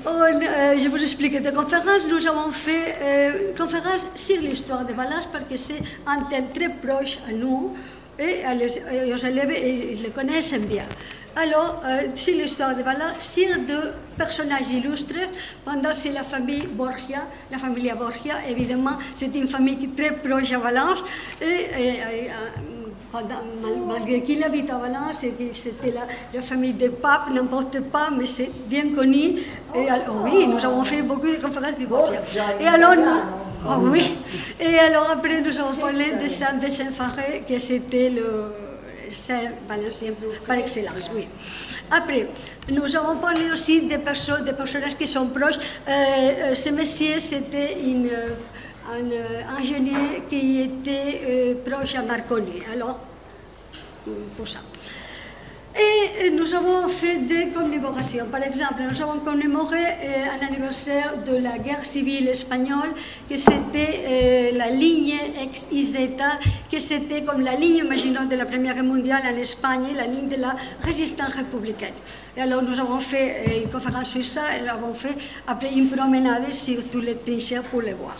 je vous explique des conférences. Nous avons fait une conférence sur l'histoire de Valence parce que c'est un thème très proche à nous et aux élèves, ils le connaissent bien. Alors, sur l'histoire de Valence, sur deux personnages illustres, pendant c'est la famille Borgia, la famille Borgia, évidemment, c'est une famille très proche à Valence, malgré qu'il habite à Valence, c'était la famille des papes, n'importe pas, mais c'est bien connu. Et alors, oui, nous avons fait beaucoup de conférences de Borgia. Et alors, oui. Et alors après, nous avons parlé de Saint Vincent Faré, que c'était le Saint Valencien par excellence, oui. Après, nous avons parlé aussi des personnages qui sont proches. Ce monsieur, c'était un ingénieur qui était proche à Marconi, alors, pour ça. Et nous avons fait des commémorations. Par exemple, nous avons commémoré un anniversaire de la guerre civile espagnole, que c'était la ligne ex-Iseta, que c'était comme la ligne, imaginons, de la Première Guerre mondiale en Espagne, la ligne de la résistance républicaine. Et alors nous avons fait une conférence sur ça, et nous avons fait après une promenade sur tous les trichères pour les voir.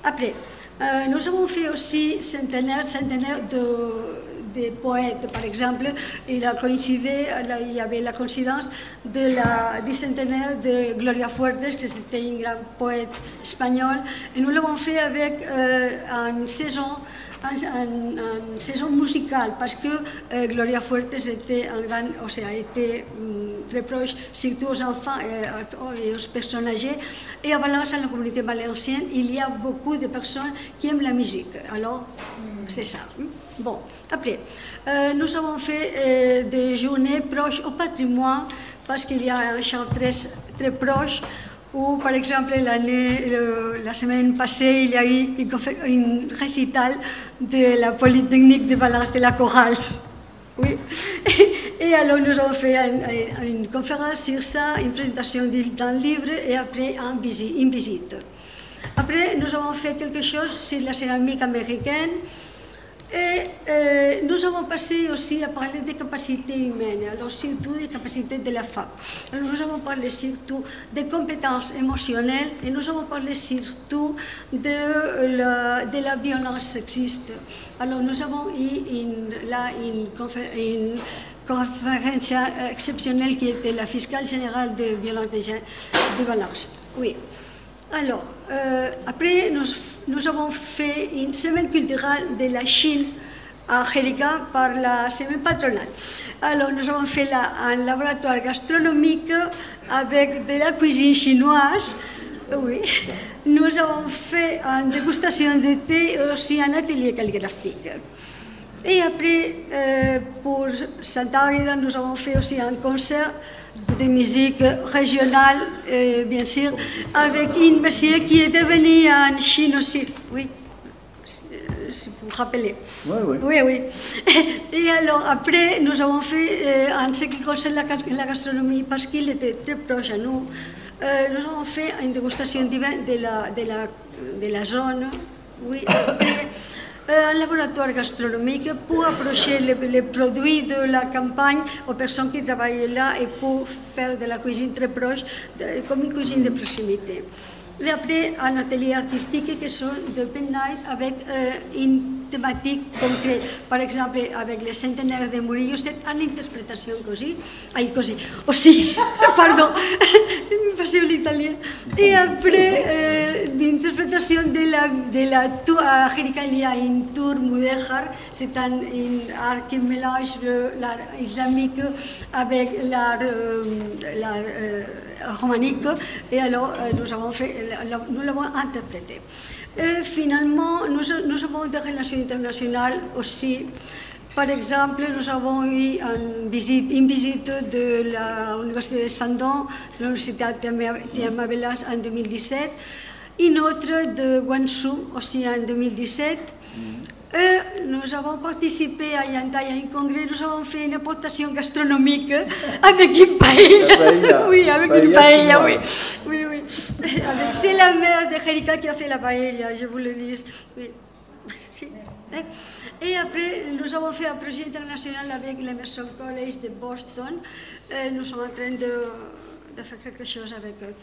Après, nous avons fait aussi centenaire des poètes, par exemple, il y avait la coïncidence du centenaire de Gloria Fuertes, que c'était une grande poète espagnole, et nous l'avons fait avec une saison musicale, parce que Gloria Fuertes était était très proche, surtout aux enfants et aux personnes âgées. Et à Valence, dans la communauté valencienne, il y a beaucoup de personnes qui aiment la musique. Alors, c'est ça. Bon, après, nous avons fait des journées proches au patrimoine, parce qu'il y a un champ très proche, où, par exemple, la semaine passée, il y a eu une récital de la Polytechnique de Valence de la chorale. Oui. Et alors, nous avons fait une conférence sur ça, une présentation d'un livre et après une visite. Après, nous avons fait quelque chose sur la céramique américaine. Et nous avons passé aussi à parler des capacités humaines, alors surtout des capacités de la femme. Alors nous avons parlé surtout des compétences émotionnelles et nous avons parlé surtout de la violence sexiste. Alors nous avons eu une conférence exceptionnelle qui était la fiscale générale de violence des gens de Valence. Oui. Alors, après, nous avons fait une semaine culturelle de la Chine à Jérica par la semaine patronale. Alors, nous avons fait là un laboratoire gastronomique avec de la cuisine chinoise. Oui. Nous avons fait une dégustation de thé et aussi un atelier calligraphique. Et après, pour Santa Águeda, nous avons fait aussi un concert de musique régionale, bien sûr, avec un monsieur qui est devenu en Chine aussi. Oui, si vous vous rappelez. Oui, oui. Oui, oui. Et alors, après, nous avons fait, en ce qui concerne la gastronomie, parce qu'il était très proche à nous, nous avons fait une dégustation de la zone. Oui, après, un laboratoire gastronomique pour approcher les produits de la campagne aux personnes qui travaillent là et pour faire de la cuisine très proche, comme une cuisine de proximité. Et après, un atelier artistique qui sont de Pen Night avec une thématique concrète. Par exemple, avec le centenaire de Murillo, c'est une interprétation aussi, pardon, me passé l'italien. Et après, l'interprétation de la tour à Jérica, il y a une tour mudéjar, c'est un art qui mélange l'art islamique avec l'art romanique, et alors nous l'avons interprété. Et finalement, nous avons des relations internationales aussi. Par exemple, nous avons eu une visite de l'Université de Shandong, de l'Université Tianma Belas en 2017, une autre de Guangzhou aussi en 2017. Et nous avons participé à Yantai à un congrès, nous avons fait une importation gastronomique avec une paella. Oui, avec une paella, oui. Oui, oui. C'est la mère de Jérica qui a fait la paella, je vous le dis. Oui. Et après, nous avons fait un projet international avec l'Emerson College de Boston. Nous sommes en train de faire quelque chose avec eux.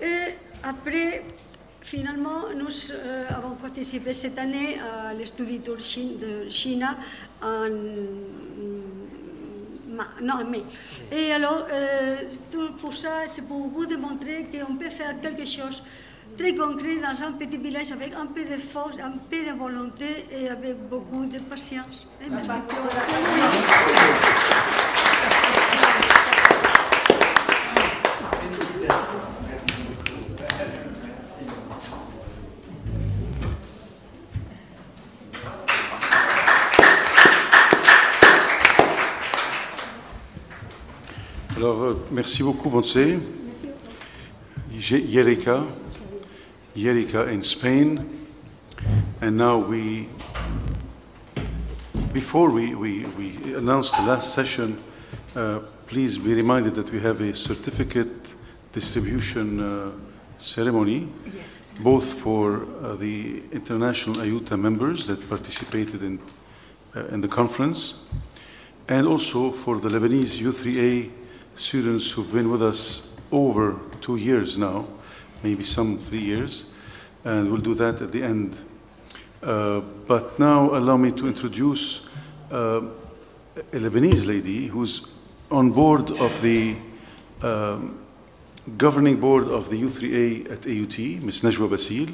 Et après, finalement, nous avons participé cette année à l'Estudi Tour de Chine en mai. Et alors, tout pour ça, c'est pour vous démontrer qu'on peut faire quelque chose très concret dans un petit village avec un peu de force, un peu de volonté et avec beaucoup de patience. Et merci. Alors, merci beaucoup, Montse. Jérica in Spain. And now before we announce the last session, please be reminded that we have a certificate distribution ceremony, both for the international IUTA members that participated in the conference, and also for the Lebanese U3A students who've been with us over 2 years now, maybe some 3 years, and we'll do that at the end. But now allow me to introduce a Lebanese lady who's on board of the governing board of the U3A at AUT, Ms. Najwa Basil.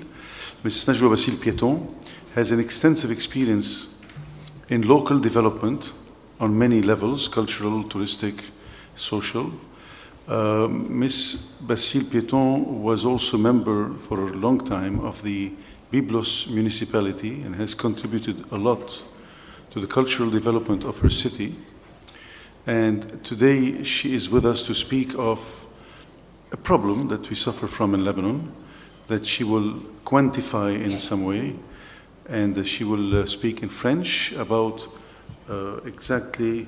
Ms. Najwa Basil Pieton has an extensive experience in local development on many levels, cultural, touristic, social. Ms. Basil Pieton was also a member for a long time of the Byblos municipality and has contributed a lot to the cultural development of her city. And today she is with us to speak of a problem that we suffer from in Lebanon, that she will quantify in some way, and she will speak in French about exactly.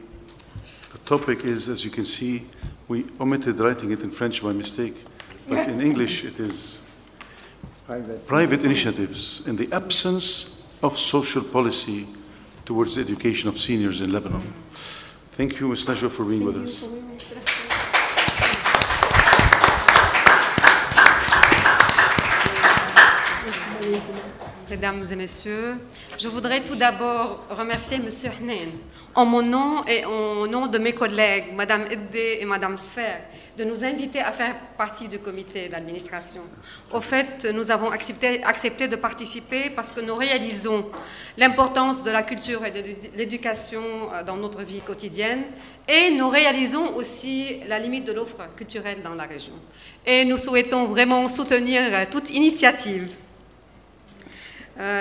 The topic is, as you can see, we omitted writing it in French by mistake, but in English it is private initiatives in the absence of social policy towards the education of seniors in Lebanon. Thank you, Ms. Najwa, for being with us. mesdames et messieurs. Je voudrais tout d'abord remercier M. Hnen, en mon nom et au nom de mes collègues, Mme Eddé et Mme Sfer, de nous inviter à faire partie du comité d'administration. Au fait, nous avons accepté de participer parce que nous réalisons l'importance de la culture et de l'éducation dans notre vie quotidienne et nous réalisons aussi la limite de l'offre culturelle dans la région. Et nous souhaitons vraiment soutenir toute initiative.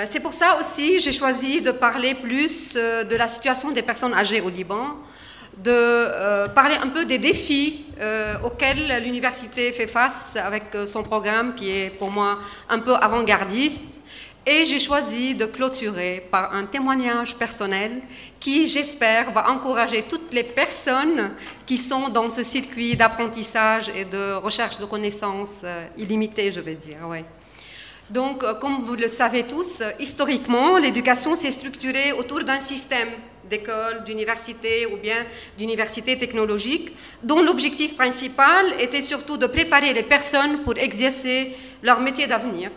C'est pour ça aussi j'ai choisi de parler plus de la situation des personnes âgées au Liban, de parler un peu des défis auxquels l'université fait face avec son programme qui est pour moi un peu avant-gardiste. Et j'ai choisi de clôturer par un témoignage personnel qui, j'espère, va encourager toutes les personnes qui sont dans ce circuit d'apprentissage et de recherche de connaissances illimitées, je vais dire. Ouais. Donc, comme vous le savez tous, historiquement, l'éducation s'est structurée autour d'un système d'écoles, d'universités ou bien d'universités technologiques, dont l'objectif principal était surtout de préparer les personnes pour exercer leur métier d'avenir.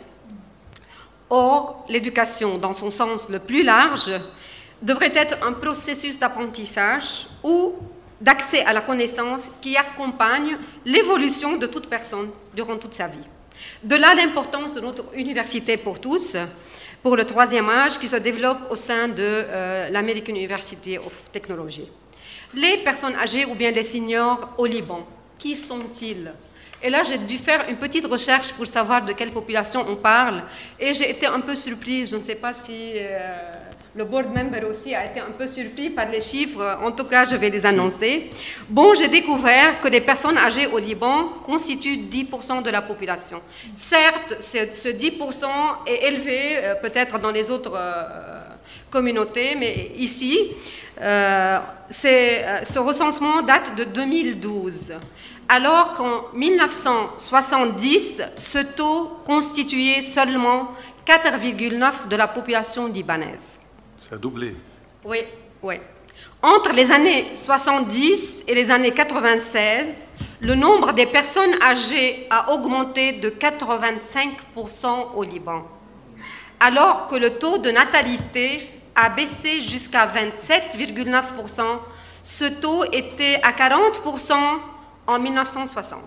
Or, l'éducation, dans son sens le plus large, devrait être un processus d'apprentissage ou d'accès à la connaissance qui accompagne l'évolution de toute personne durant toute sa vie. De là l'importance de notre université pour tous, pour le troisième âge qui se développe au sein de l'American University of Technology. Les personnes âgées ou bien les seniors au Liban, qui sont-ils? Et là, j'ai dû faire une petite recherche pour savoir de quelle population on parle. Et j'ai été un peu surprise. Je ne sais pas si le board member aussi a été un peu surpris par les chiffres. En tout cas, je vais les annoncer. Bon, j'ai découvert que les personnes âgées au Liban constituent 10% de la population. Certes, ce 10% est élevé peut-être dans les autres communautés, mais ici, ce recensement date de 2012. Alors qu'en 1970, ce taux constituait seulement 4,9% de la population libanaise. Ça a doublé. Oui, oui. Entre les années 70 et les années 96, le nombre des personnes âgées a augmenté de 85% au Liban, alors que le taux de natalité a baissé jusqu'à 27,9%. Ce taux était à 40% en 1960.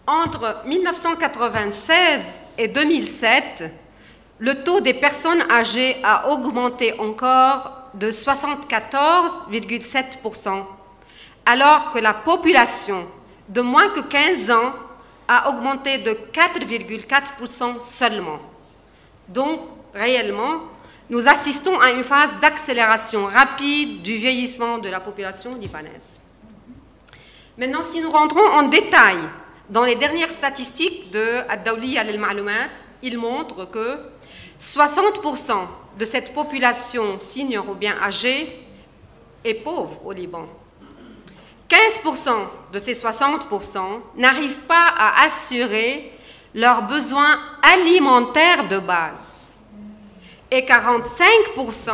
Entre 1996 et 2007, le taux des personnes âgées a augmenté encore de 74,7%, alors que la population de moins que 15 ans a augmenté de 4,4% seulement. Donc, réellement, nous assistons à une phase d'accélération rapide du vieillissement de la population libanaise. Maintenant, si nous rentrons en détail dans les dernières statistiques de Ad-Dawliya lil-Ma'loumat, ils montrent que 60% de cette population senior ou bien âgée est pauvre au Liban. 15% de ces 60% n'arrivent pas à assurer leurs besoins alimentaires de base. Et 45%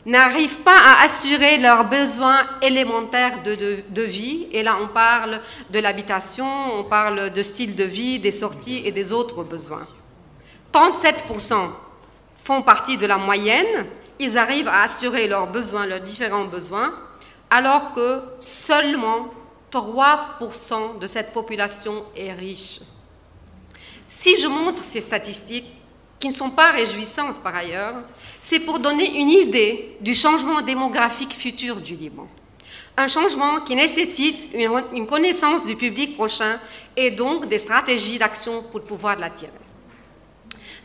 n'arrivent pas à assurer leurs besoins élémentaires de vie. Et là, on parle de l'habitation, on parle de style de vie, des sorties et des autres besoins. 37% font partie de la moyenne. Ils arrivent à assurer leurs besoins, leurs différents besoins, alors que seulement 3% de cette population est riche. Si je montre ces statistiques, qui ne sont pas réjouissantes par ailleurs, c'est pour donner une idée du changement démographique futur du Liban. Un changement qui nécessite une connaissance du public prochain et donc des stratégies d'action pour pouvoir l'attirer.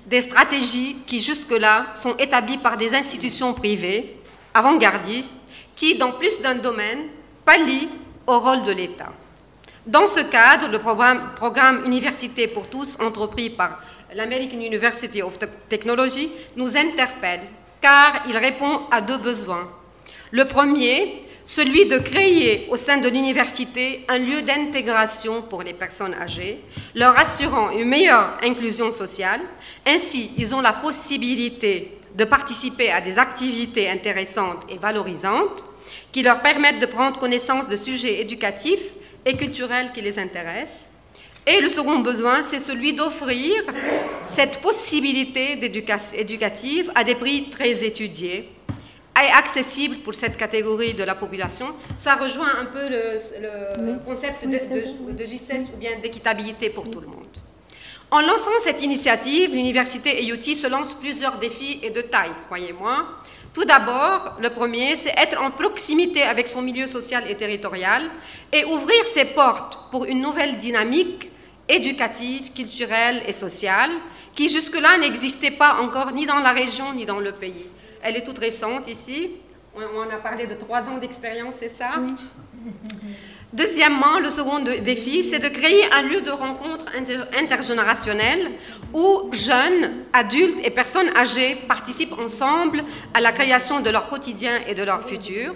Des stratégies qui jusque-là sont établies par des institutions privées, avant-gardistes, qui, dans plus d'un domaine, pallient au rôle de l'État. Dans ce cadre, le programme Université pour tous, entrepris par l'American University of Technology, nous interpelle, car il répond à deux besoins. Le premier, celui de créer au sein de l'université un lieu d'intégration pour les personnes âgées, leur assurant une meilleure inclusion sociale. Ainsi, ils ont la possibilité de participer à des activités intéressantes et valorisantes qui leur permettent de prendre connaissance de sujets éducatifs et culturels qui les intéressent. Et le second besoin, c'est celui d'offrir cette possibilité éducative à des prix très étudiés et accessibles pour cette catégorie de la population. Ça rejoint un peu le concept de justesse ou bien d'équitabilité pour tout le monde. En lançant cette initiative, l'université EUT se lance plusieurs défis et de taille, croyez-moi. Tout d'abord, le premier, c'est être en proximité avec son milieu social et territorial et ouvrir ses portes pour une nouvelle dynamique éducative, culturelle et sociale qui jusque-là n'existait pas encore ni dans la région ni dans le pays. Elle est toute récente ici. On a parlé de 3 ans d'expérience, c'est ça? Oui. Deuxièmement, le second défi, c'est de créer un lieu de rencontre intergénérationnel où jeunes, adultes et personnes âgées participent ensemble à la création de leur quotidien et de leur futur.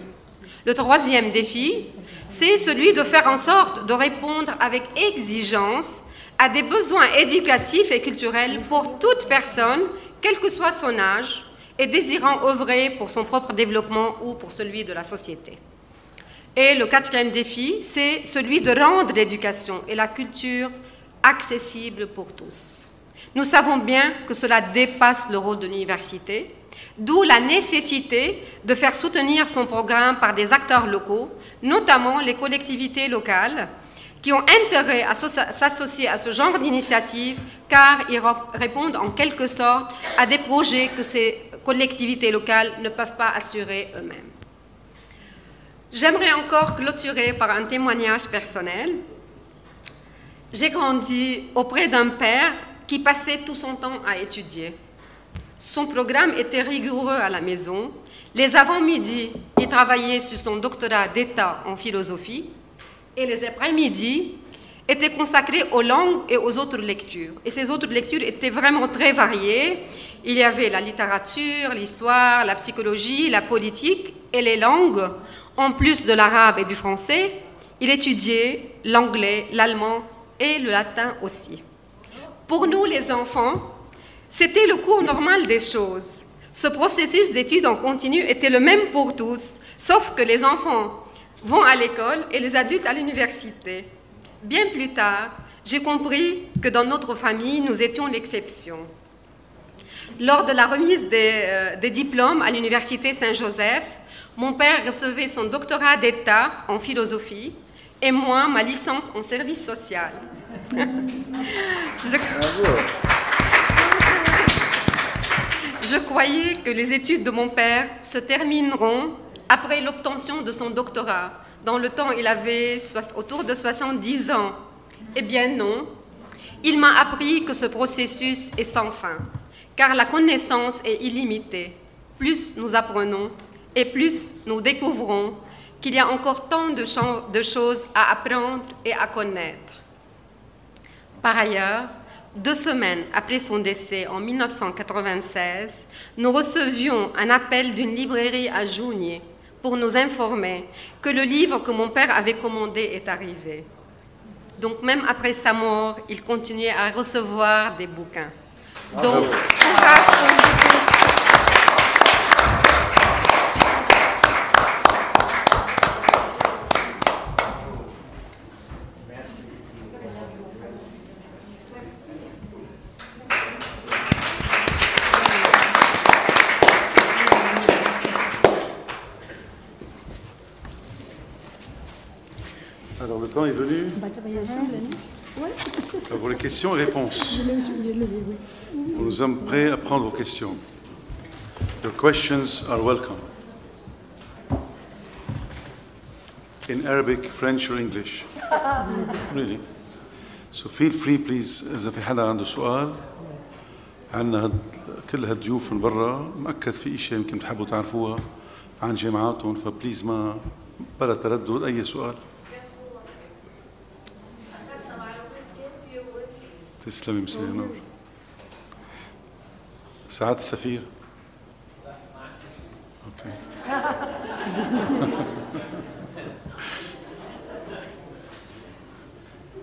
Le troisième défi, c'est celui de faire en sorte de répondre avec exigence à des besoins éducatifs et culturels pour toute personne, quel que soit son âge, et désirant œuvrer pour son propre développement ou pour celui de la société. Et le quatrième défi, c'est celui de rendre l'éducation et la culture accessibles pour tous. Nous savons bien que cela dépasse le rôle de l'université, d'où la nécessité de faire soutenir son programme par des acteurs locaux, notamment les collectivités locales, qui ont intérêt à s'associer à ce genre d'initiative, car ils répondent en quelque sorte à des projets que ces collectivités locales ne peuvent pas assurer eux-mêmes. J'aimerais encore clôturer par un témoignage personnel. J'ai grandi auprès d'un père qui passait tout son temps à étudier. Son programme était rigoureux à la maison. Les avant-midi, il travaillait sur son doctorat d'État en philosophie et les après-midi étaient consacrés aux langues et aux autres lectures. Et ces autres lectures étaient vraiment très variées. Il y avait la littérature, l'histoire, la psychologie, la politique et les langues. En plus de l'arabe et du français, il étudiait l'anglais, l'allemand et le latin aussi. Pour nous, les enfants, c'était le cours normal des choses. Ce processus d'études en continu était le même pour tous, sauf que les enfants vont à l'école et les adultes à l'université. Bien plus tard, j'ai compris que dans notre famille, nous étions l'exception. Lors de la remise des diplômes à l'université Saint-Joseph, mon père recevait son doctorat d'État en philosophie et moi, ma licence en service social. Je croyais que les études de mon père se termineront après l'obtention de son doctorat. Dans le temps, il avait autour de 70 ans. Eh bien non, il m'a appris que ce processus est sans fin, car la connaissance est illimitée. Plus nous apprenons, et plus nous découvrons qu'il y a encore tant de choses à apprendre et à connaître. Par ailleurs, 2 semaines après son décès en 1996, nous recevions un appel d'une librairie à Jounieh pour nous informer que le livre que mon père avait commandé est arrivé. Donc même après sa mort, il continuait à recevoir des bouquins. Donc, courage pour vous tous. Alors le temps est venu pour les questions et réponses. Nous sommes prêts à prendre vos questions. Your questions are welcome. In Arabic, French or English? Really? So feel free please. إذا في حدا عنده سؤال عنا كل هالضيوف من برا مأكد في اشياء يمكن تحبوا تعرفوها عن جامعاتهم فبليز ما بلا تردد أي سؤال. تسلمي مساء النور. سعادة السفير. اوكي.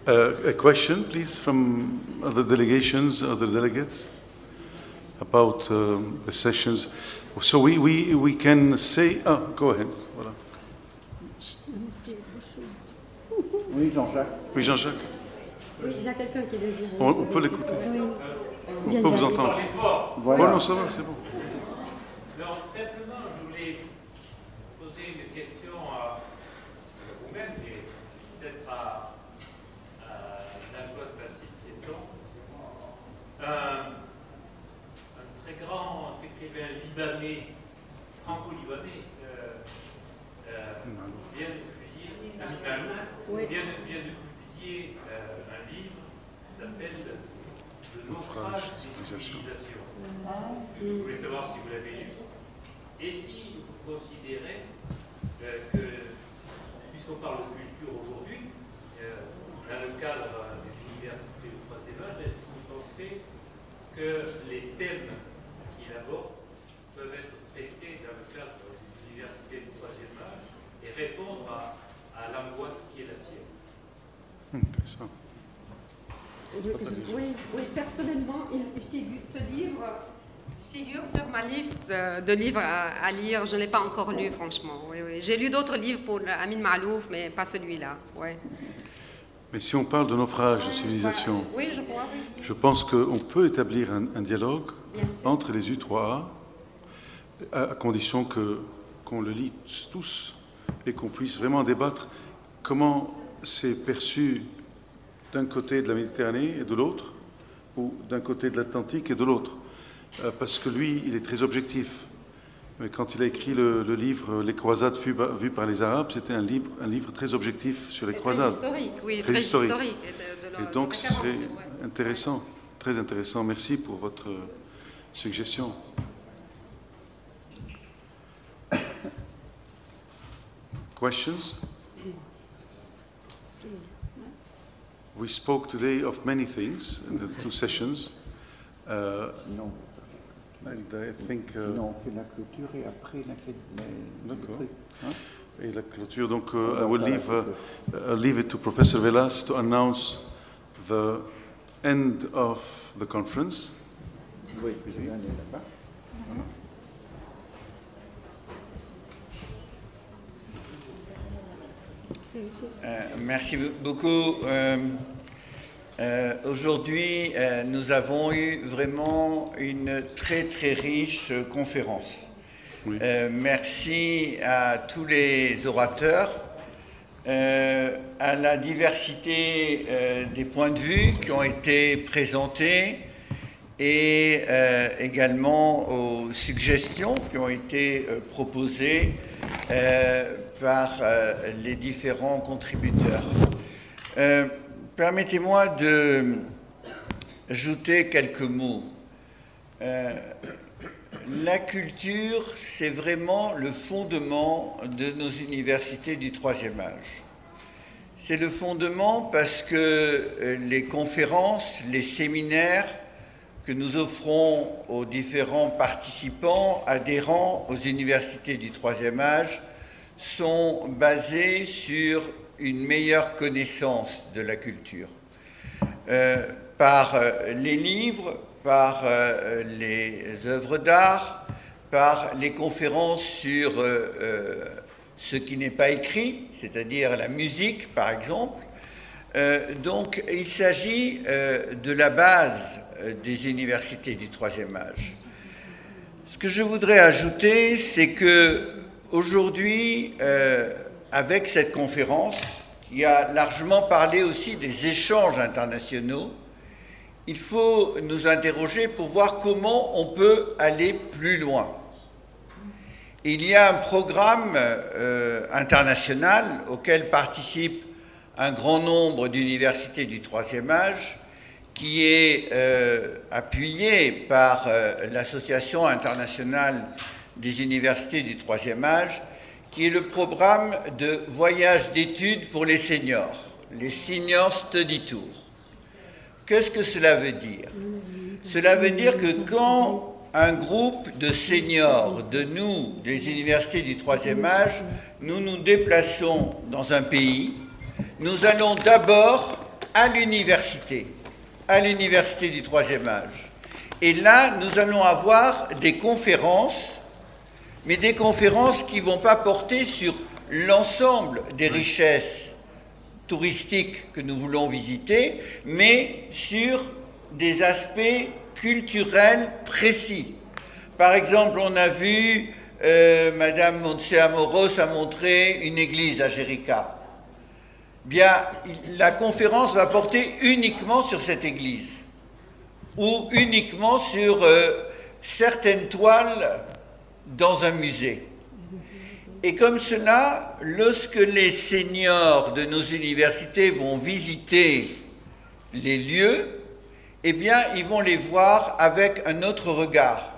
A question, please, from other delegations, other delegates, about the sessions. So we can say. Oh, go ahead. Voilà. Oui, Jean-Jacques. Oui, Jean-Jacques. Oui, il y a quelqu'un qui désire. On peut l'écouter. On peut vous entendre. Voilà. Oh non, ça va, c'est bon. Non, simplement, je voulais poser une question à vous-même et peut-être à la joie classique Piéton. Un très grand écrivain libanais, franco-libanais, vient de publier, Amin Malouf, vient de publier un livre qui s'appelle Le naufrage des civilisations. Je voulais savoir si vous l'avez lu. Et si vous considérez que, puisqu'on parle de culture aujourd'hui, dans le cadre des universités du troisième âge, est-ce que vous pensez que les thèmes qu'il aborde peuvent être traités dans le cadre des universités du troisième âge et répondre à l'angoisse qui est la sienne? Intéressant. Oui, personnellement, ce livre figure sur ma liste de livres à lire. Je ne l'ai pas encore lu, franchement. Oui. J'ai lu d'autres livres pour Amin Malouf, mais pas celui-là. Oui. Mais si on parle de naufrage de civilisation, oui, je crois, oui. Je pense qu'on peut établir un dialogue entre les U3A, à condition qu'on le lit tous et qu'on puisse vraiment débattre comment c'est perçu d'un côté de la Méditerranée et de l'autre, ou d'un côté de l'Atlantique et de l'autre. Parce que lui, il est très objectif. Mais quand il a écrit le livre « Les croisades vues par les Arabes », c'était un livre très objectif sur les croisades. Très historique, oui, très historique. Et donc, ce serait intéressant, très intéressant. Merci pour votre suggestion. Questions? We spoke today of many things in the two sessions. Non. And I think, non, on fait la clôture et après d'accord. Et la clôture, donc I will leave it to Professor Velas to announce the end of the conference. Oui, je vais aller là-bas. Merci beaucoup. Aujourd'hui, nous avons eu vraiment une très très riche conférence. Oui. Merci à tous les orateurs, à la diversité des points de vue qui ont été présentés et également aux suggestions qui ont été proposées par les différents contributeurs. Permettez-moi d'ajouter quelques mots. La culture, c'est vraiment le fondement de nos universités du troisième âge. C'est le fondement parce que les conférences, les séminaires que nous offrons aux différents participants, adhérents aux universités du troisième âge, sont basés sur une meilleure connaissance de la culture, par les livres, par les œuvres d'art, par les conférences sur ce qui n'est pas écrit, c'est-à-dire la musique, par exemple. Donc, il s'agit de la base des universités du troisième âge. Ce que je voudrais ajouter, c'est que aujourd'hui, avec cette conférence, qui a largement parlé aussi des échanges internationaux, il faut nous interroger pour voir comment on peut aller plus loin. Il y a un programme international auquel participent un grand nombre d'universités du troisième âge, qui est appuyé par l'Association internationale des universités du troisième âge, qui est le programme de voyage d'études pour les seniors, les Senior Study Tours. Qu'est-ce que cela veut dire? Cela veut dire que quand un groupe de seniors de nous, des universités du troisième âge, nous nous déplaçons dans un pays, nous allons d'abord à l'université du troisième âge. Et là, nous allons avoir des conférences, mais des conférences qui ne vont pas porter sur l'ensemble des richesses touristiques que nous voulons visiter, mais sur des aspects culturels précis. Par exemple, on a vu, Madame Montse Amoros a montré une église à Jérica. Bien, la conférence va porter uniquement sur cette église, ou uniquement sur certaines toiles dans un musée. Et comme cela, lorsque les seniors de nos universités vont visiter les lieux, eh bien, ils vont les voir avec un autre regard,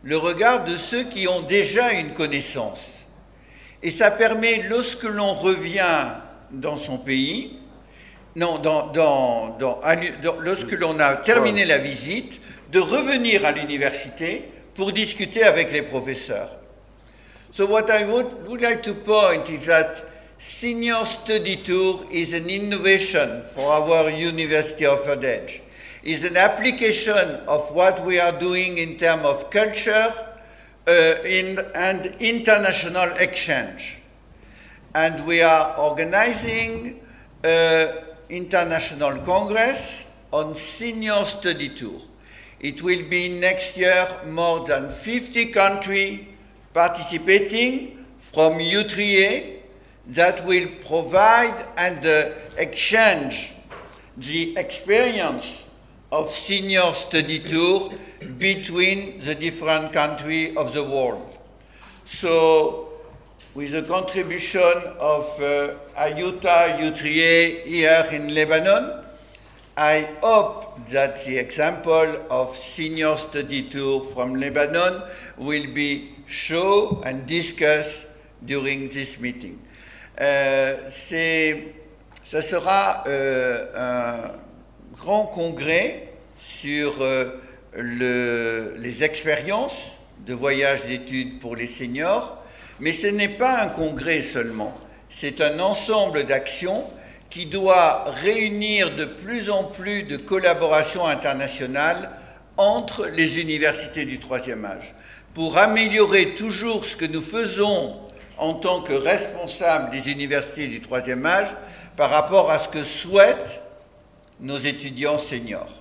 le regard de ceux qui ont déjà une connaissance. Et ça permet, lorsque l'on revient dans son pays, lorsque l'on a terminé la visite, de revenir à l'université pour discuter avec les professeurs. So what I would like to point is that Senior Study Tour is an innovation for our University of Ardèche. It's an application of what we are doing in terms of culture and international exchange. And we are organizing an international congress on Senior Study Tour. It will be next year more than 50 countries participating from U3A that will provide and exchange the experience of senior study tour between the different countries of the world. So, with the contribution of Ayuta U3A here in Lebanon, I hope that the example of senior study tour from Lebanon will be shown and discussed during this meeting. Ça sera un grand congrès sur les expériences de voyage d'études pour les seniors, mais ce n'est pas un congrès seulement, c'est un ensemble d'actions qui doit réunir de plus en plus de collaborations internationales entre les universités du troisième âge, pour améliorer toujours ce que nous faisons en tant que responsables des universités du troisième âge par rapport à ce que souhaitent nos étudiants seniors.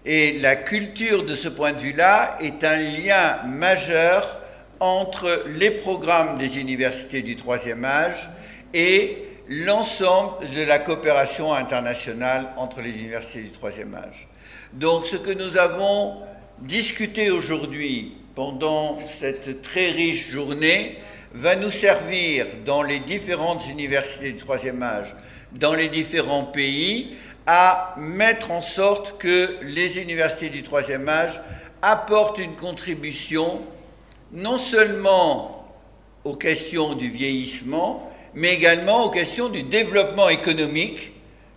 Et la culture, de ce point de vue-là, est un lien majeur entre les programmes des universités du troisième âge et l'ensemble de la coopération internationale entre les universités du troisième âge. Donc, ce que nous avons discuté aujourd'hui pendant cette très riche journée va nous servir dans les différentes universités du troisième âge, dans les différents pays, à mettre en sorte que les universités du troisième âge apportent une contribution non seulement aux questions du vieillissement, mais également aux questions du développement économique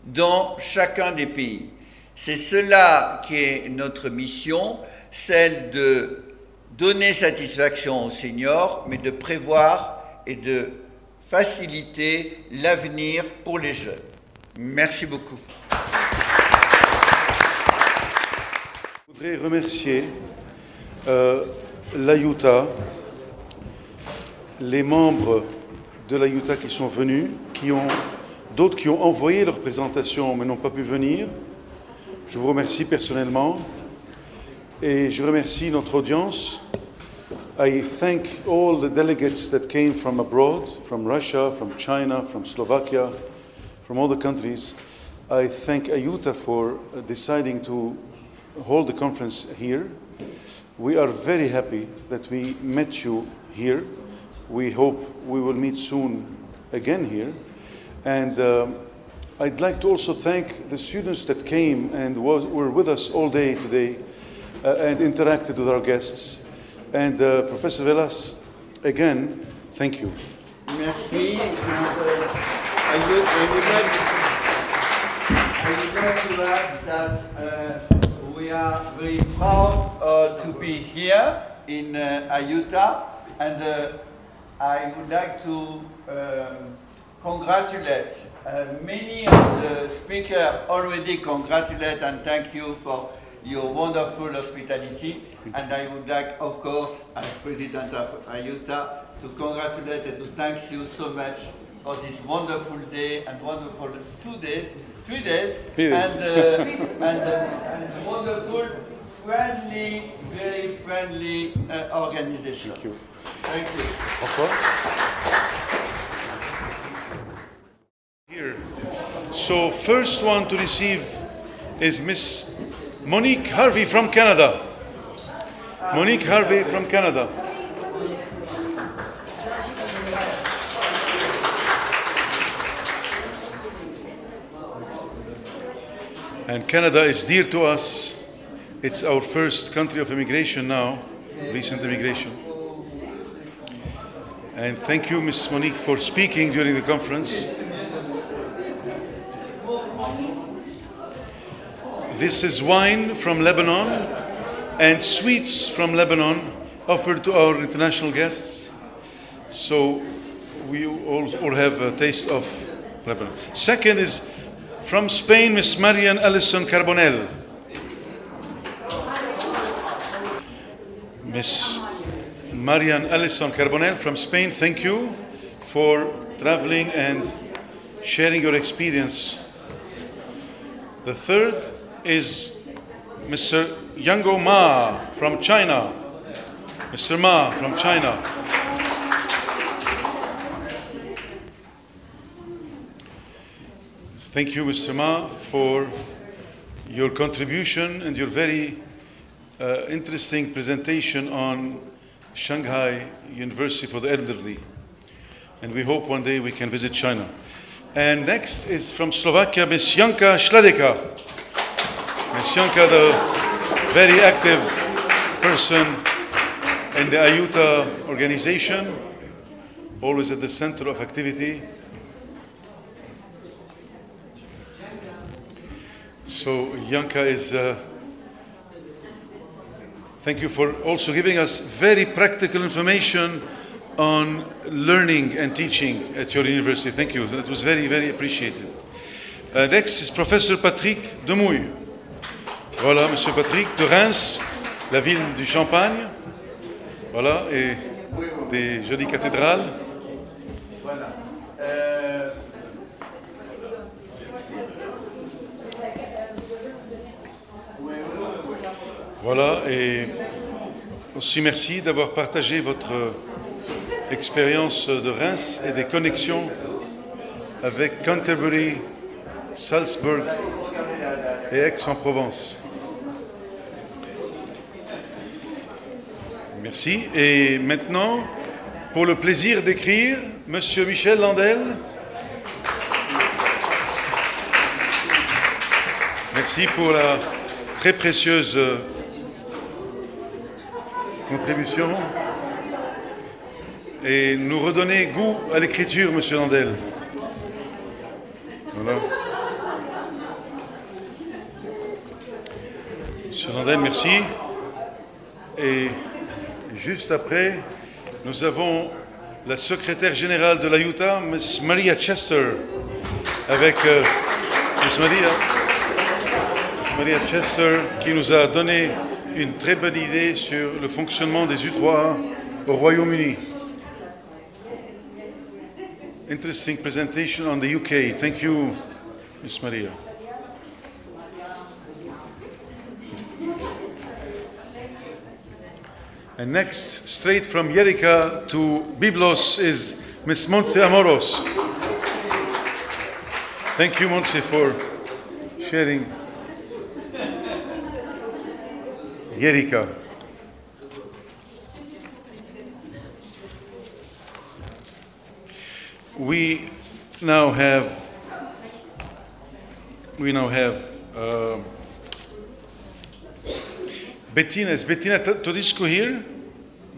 dans chacun des pays. C'est cela qui est notre mission, celle de donner satisfaction aux seniors, mais de prévoir et de faciliter l'avenir pour les jeunes. Merci beaucoup. Je voudrais remercier l'Ayuta, les membres de l'Ayuta qui sont venus, d'autres qui ont envoyé leur présentation mais n'ont pas pu venir. Je vous remercie personnellement et je remercie notre audience. I thank all the delegates that came from abroad, from Russia, from China, from Slovakia, from all the countries. I thank Ayuta for deciding to hold the conference here. We are very happy that we met you here. We hope we will meet soon again here. And I'd like to also thank the students that came and were with us all day today and interacted with our guests. And Professor Velas, again, thank you. Merci. I would like to add that we are very proud to be here in Ayuta, and I would like to congratulate many of the speakers already congratulate and thank you for your wonderful hospitality, and I would like, of course, as President of Ayuta, to congratulate and to thank you so much for this wonderful day and wonderful 3 days, Yes. and wonderful, friendly, very friendly organization. Thank you. Thank you. Bonsoir. Here. So first one to receive is Miss Monique Harvey from Canada. Monique Harvey from Canada. And Canada is dear to us. It's our first country of immigration now, recent immigration. And thank you, Ms. Monique, for speaking during the conference. This is wine from Lebanon and sweets from Lebanon offered to our international guests. So we all have a taste of Lebanon. Second is from Spain, Miss Marian Ellison Carbonell. Miss Marian Ellison Carbonell from Spain, thank you for traveling and sharing your experience. The third is Mr. Yango Ma from China. Mr. Ma from China. Thank you, Mr. Ma, for your contribution and your very interesting presentation on Shanghai University for the Elderly. And we hope one day we can visit China. And next is from Slovakia, Ms. Janka Šledeka. Ms. Janka, the very active person in the IUTA organization, always at the center of activity. So Janka is, thank you for also giving us very practical information on learning and teaching at your university. Thank you, that was very, very appreciated. Next is Professor Patrick Demouy. Voilà, Monsieur Patrick de Reims, la ville du Champagne. Voilà, et des jolies cathédrales. Voilà. Voilà, et aussi merci d'avoir partagé votre expérience de Reims et des connexions avec Canterbury, Salzbourg et Aix-en-Provence. Merci. Et maintenant, pour le plaisir d'écrire, Monsieur Michel Landel. Merci pour la très précieuse contribution et nous redonner goût à l'écriture, Monsieur Landel. Voilà. Monsieur Landel, merci. Et juste après, nous avons la secrétaire générale de l'IUTA, Miss Maria Chester, avec Miss Maria Chester, qui nous a donné une très bonne idée sur le fonctionnement des U3 au Royaume-Uni. Interesting presentation on the UK. Thank you, Miss Maria. And next, straight from Yerica to Byblos, is Miss Montse Amoros. Thank you, Montse, for sharing Yerica. We now have Bettina. Is Bettina Todisco here?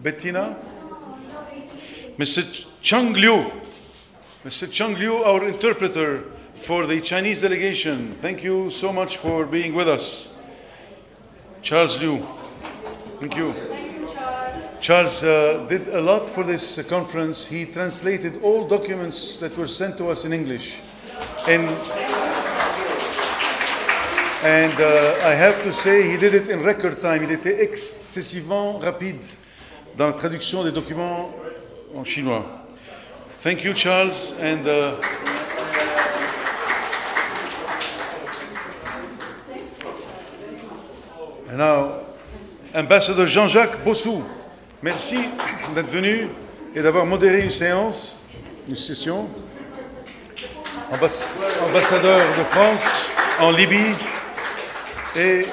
Bettina? Mr. Cheng Liu. Mr. Cheng Liu, our interpreter for the Chinese delegation. Thank you so much for being with us. Charles Liu. Thank you. Charles did a lot for this conference. He translated all documents that were sent to us in English. And I have to say, he did it in record time. Il était excessivement rapide dans la traduction des documents en chinois. Thank you, Charles. And now, Ambassadeur Jean-Jacques Bossou, merci d'être venu et d'avoir modéré une session. Ambassadeur de France en Libye et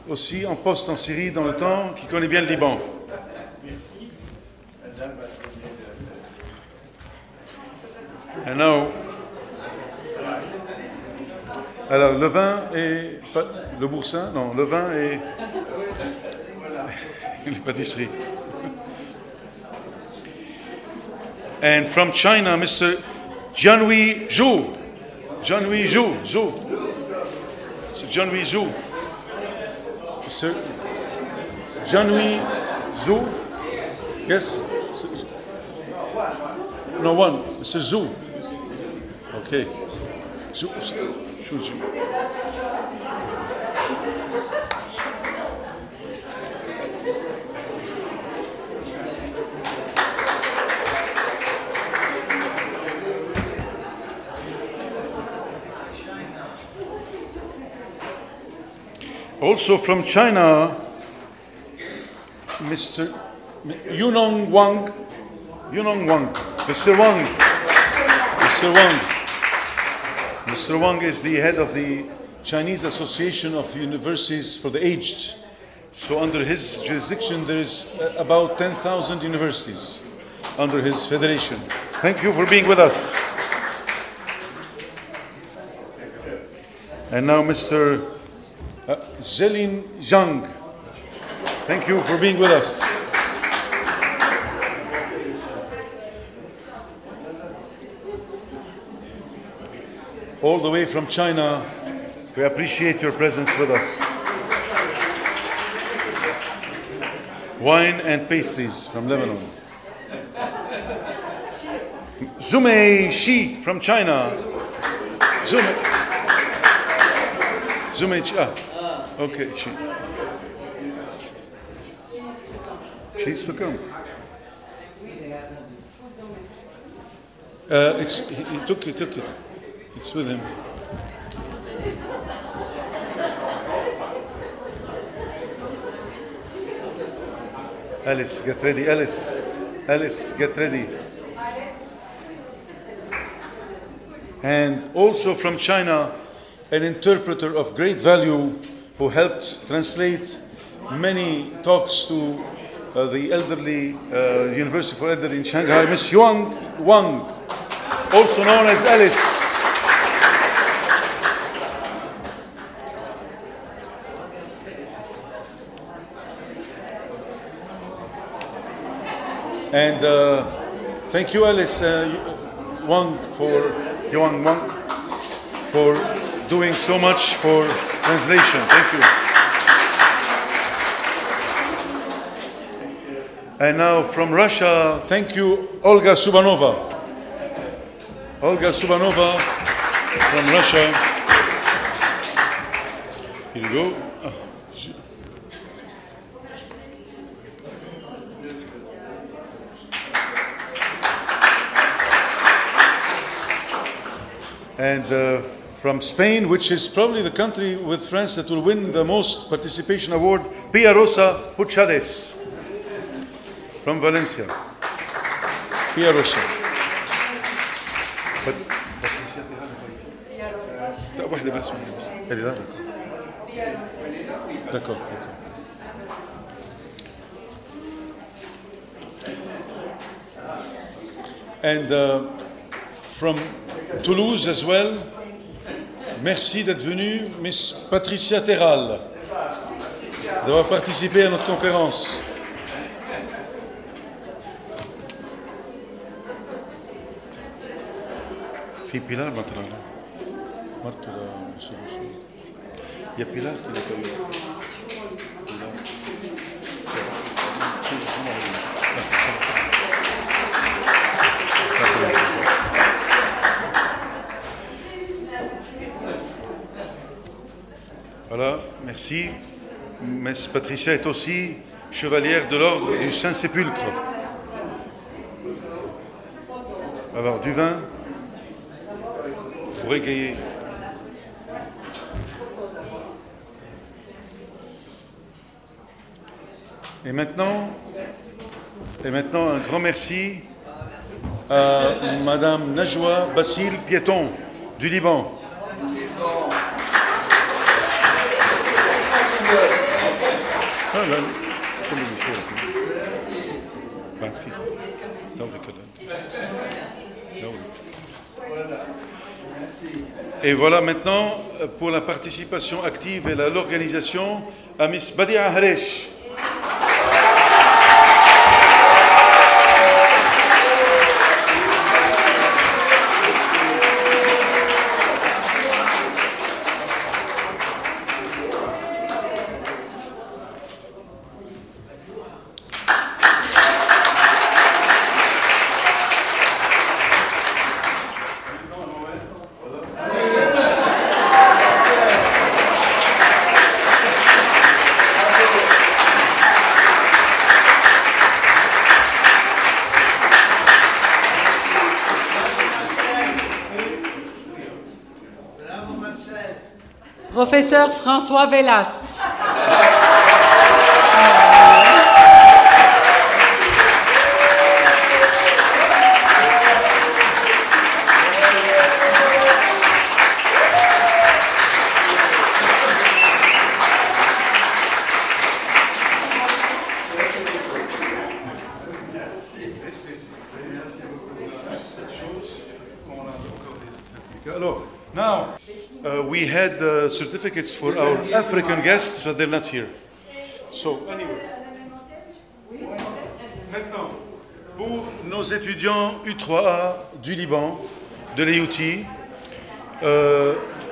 aussi en poste en Syrie dans le temps, qui connaît bien le Liban. And now, alors le vin et le boursin, non, le vin et les pâtisseries. And from China, Mr. Jianhui Zhu. Jianhui Zhu. Zhu. Mr. Jianhui Zhu. Mr. Jianhui Zhu. Yes? No, one. Mr. Zhu. Okay. Zhu. Zhu. Also from China, Mr. Yunong Wang. Mr. Wang. Mr. Wang is the head of the Chinese Association of Universities for the Aged. So under his jurisdiction, there is about 10,000 universities under his federation. Thank you for being with us. And now Mr. Zelin Zhang. Thank you for being with us. All the way from China, we appreciate your presence with us. Wine and pastries from Lebanon. Zumei Shi from China. Zumei Shi. Okay, Shi. She's to come. He took it. It's with him. Alice, get ready. Alice, get ready. And also from China, an interpreter of great value who helped translate many talks to the elderly, University for Elderly in Shanghai, Miss Yuan Wang, also known as Alice. And thank you, Alice Yuan Wang, for doing so much for translation. Thank you. And now from Russia, thank you, Olga Subanova. Olga Subanova from Russia. Here you go. And from Spain, which is probably the country with France that will win the most participation award, Pia Rosa Puchades from Valencia. Pia Rosa. D'accord. And from Toulouse as well, merci d'être venu, Miss Patricia Terral, d'avoir participé à notre conférence. في Pilar maintenant là. Marthe là, monsieur. Il y a Pilar qui n'est pas eu. Voilà, merci. Miss Patricia est aussi chevalière de l'ordre du Saint-Sépulcre. Alors, du vin pour égayer. Et maintenant, un grand merci à Madame Najwa Bassil Piéton du Liban. Et voilà maintenant pour la participation active et l'organisation à Miss Badia Haresh. Professeur François Vélas. Now, we had certificates for our African guests, but they're not here. So, anyway. Maintenant, pour nos étudiants U3A du Liban, de l'EUT,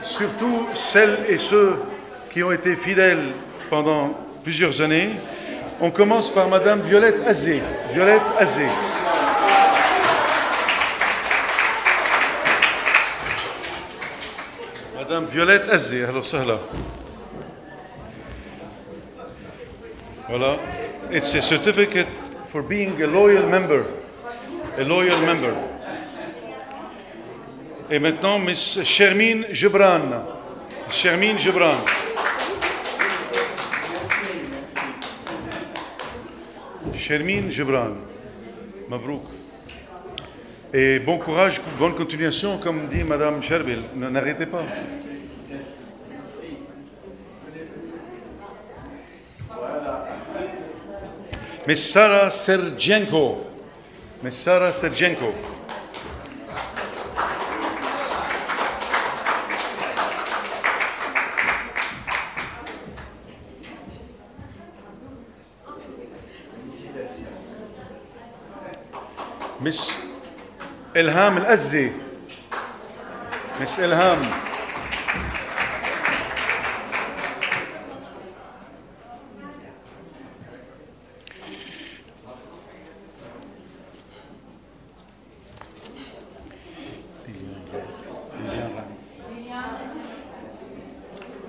surtout celles et ceux qui ont été fidèles pendant plusieurs années, on commence par Madame Violette Azé. Violette Azé. Madame Violette Azé, alors sahla. Voilà. It's a certificate for being a loyal member. A loyal member. Et maintenant, Miss Shermine Gebran. Shermine Gebran. Shermine Gebran. Mabrouk. Et bon courage, bonne continuation, comme dit Madame Cherbil. N'arrêtez pas. Miss Sarah Sergenko. Miss Sarah Sergenko. Miss Elham Al-Azzi. Miss Elham.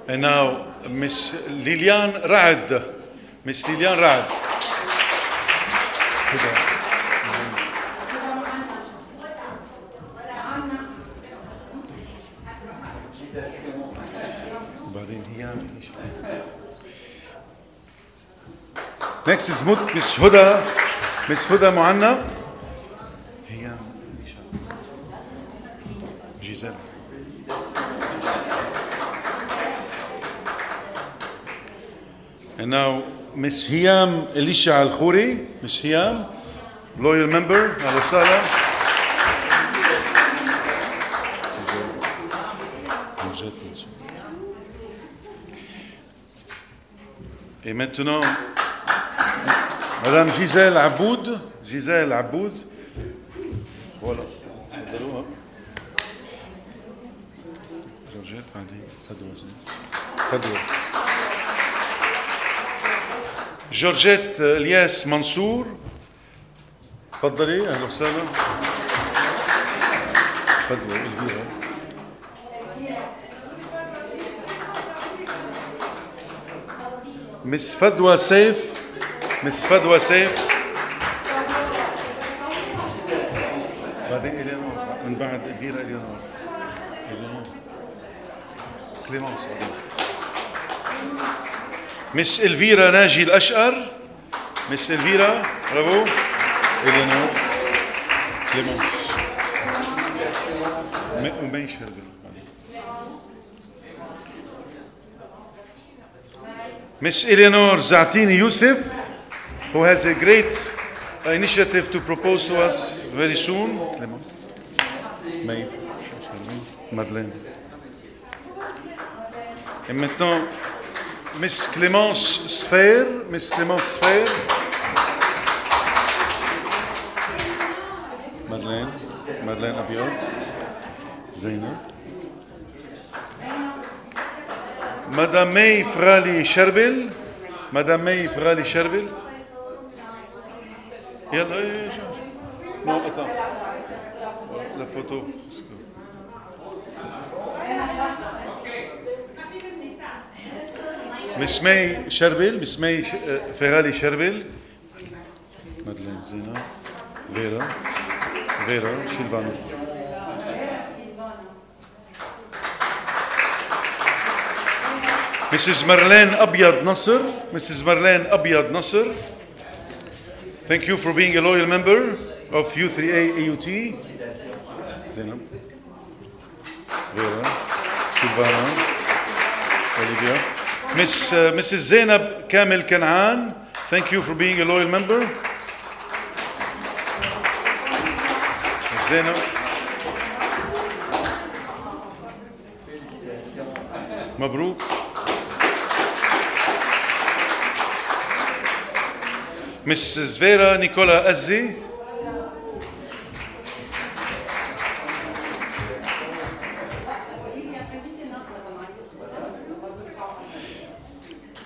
And now Miss Liliane Raad. Miss Liliane Raad. Next is Miss Huda. Miss Huda Muanna. Giselle. And now Miss Hiam Elisha Al-Khouri. Miss Hiam, loyal member. Ahlan wasahlan. Et maintenant, Madame Gisèle Aboud. Gisèle Aboud. Voilà. Georgette, Georgette Elias Mansour. تفضلي اهلا وسهلا. تفضلي الفيرا. مس فدوى سيف. مس فدوى سيف. بعدين إلينور من بعد الفيرا إلينور كليمونس مس الفيرا ناجي الأشقر مس الفيرا برافو إلينور كليمونس ومي شربل Miss Eleanor Zatini Youssef, who has a great initiative to propose to us very soon. Madeleine. Et maintenant, Miss Clémence Sphère. Miss Clémence Sphère. Madeleine. Madeleine Abiod. Zainab. Madame May Frali Sherbil. Madame May Frali Sherbil. Non, attends. La photo. Miss May Sherbil. Miss May Frali Sherbil. Madeleine Zina. Vera. Vera Silvano. Mrs. Marlene Abyad Nasser. Mrs. Marlene Abyad Nasser. Thank you for being a loyal member of U3A AUT. Zainab. Vera. Silvana. Olivia. Mrs. Zainab Kamil Kanaan. Thank you for being a loyal member. Zainab. Mabrouk. Mrs. Vera Nicola Azzi.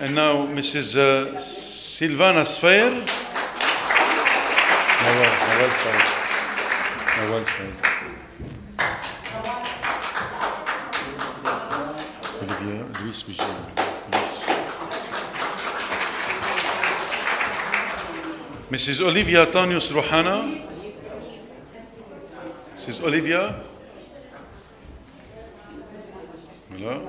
And now Mrs. Silvana Sfair. Nawal Said. Olivia, Luis Michel. Mrs. Olivia Tanius Rouhana. Mrs. Olivia. Voilà.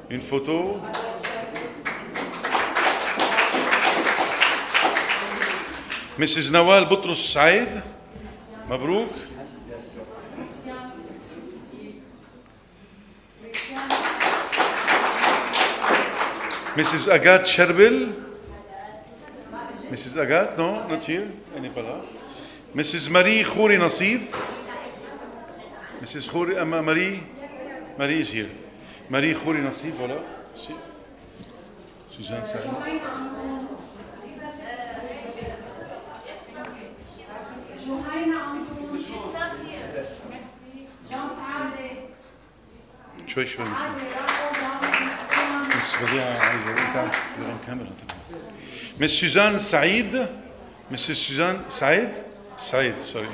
Une photo. Mrs. Nawal Boutros Saïd. Mabrouk. Mrs. Agathe Sherbil. Mrs. Agathe, non, not here. Elle n'est pas là. Mrs. Marie Khouri Nassif. Mrs. Khouri, Marie is here. Marie Khouri Nassif, voilà. Si. Suzanne Saïd. شوي شوي Miss Suzanne Saïd. Mrs. Suzanne Saïd. Saïd, sorry.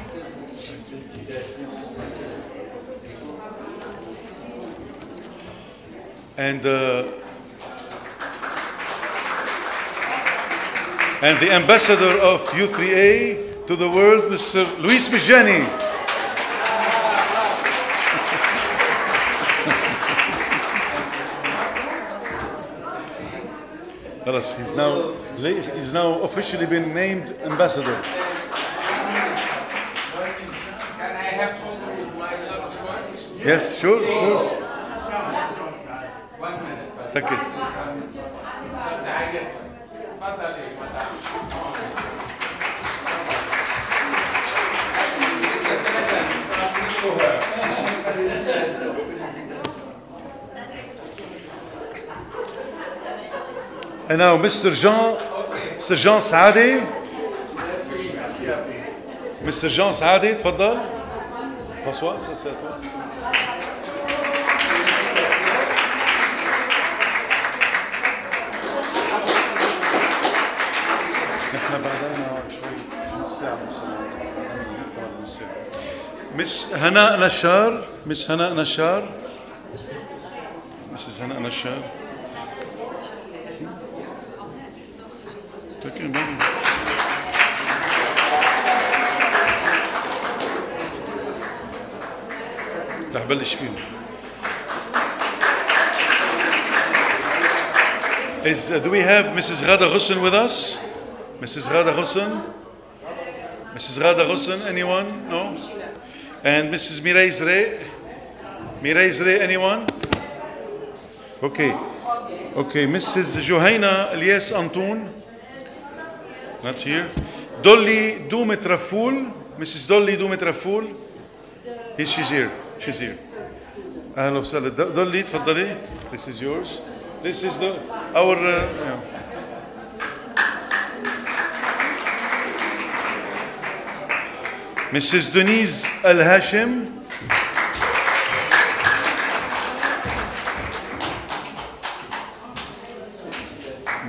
And the ambassador of U3A to the world, Mr. Luis Mijani. He's now officially been named ambassador. Can I have photo with my loved ones? Yes, sure, of course. 1 minute. Thank you. And now Mr. Jean Saadi. Mr. Jean Saadi, تفضل. François, ça c'est à toi. نحن بعدنا شوي ساعة Miss Hana Nashar. Miss Hana Nashar. Mrs. Hana Nashar. Talking about بلش فيهم. Do we have Mrs. Ghada Ghusn with us? Mrs. Ghada Ghusn? Mrs. Ghada Ghusn, anyone? No? And Mrs. Mirais Ray? Mirais Ray, anyone? Okay. Okay, Mrs. Johaina Elias Antoun? Not here. Dolly Doumet Rafoul? Mrs. Dolly Doumet Rafoul? She's here. She's here. أهلا وسهلا. Dolly, تفضلي. This is yours. This is our. Mrs. Denise Al Hashim.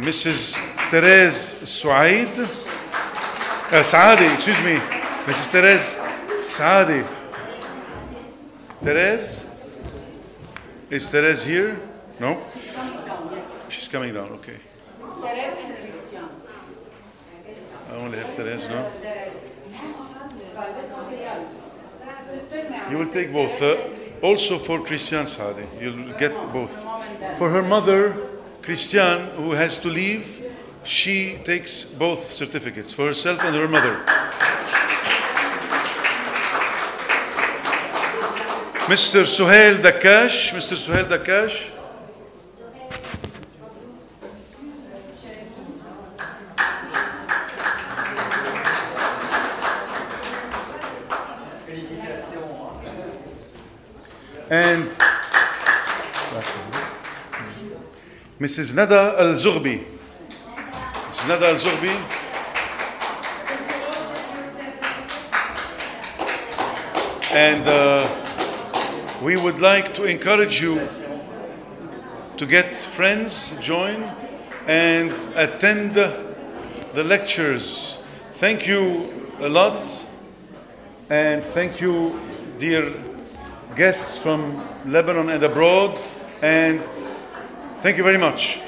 Mrs. Therese Saadi, excuse me. Mrs. Therese Saadi. Therese? Is Therese here? No? She's coming down, okay. Therese and Christian. I only have Therese, no? You will take both. Also for Christian Saadi, you'll get both. For her mother, Christian, who has to leave, she takes both certificates, for herself and her mother. Mr. Suhail Dakash, Mr. Suhail Dakash. And Mrs. Nada Al-Zughbi. Mrs. Nada Al-Zughbi. And we would like to encourage you to get friends, join, and attend the lectures. Thank you a lot, and thank you, dear guests from Lebanon and abroad, and thank you very much.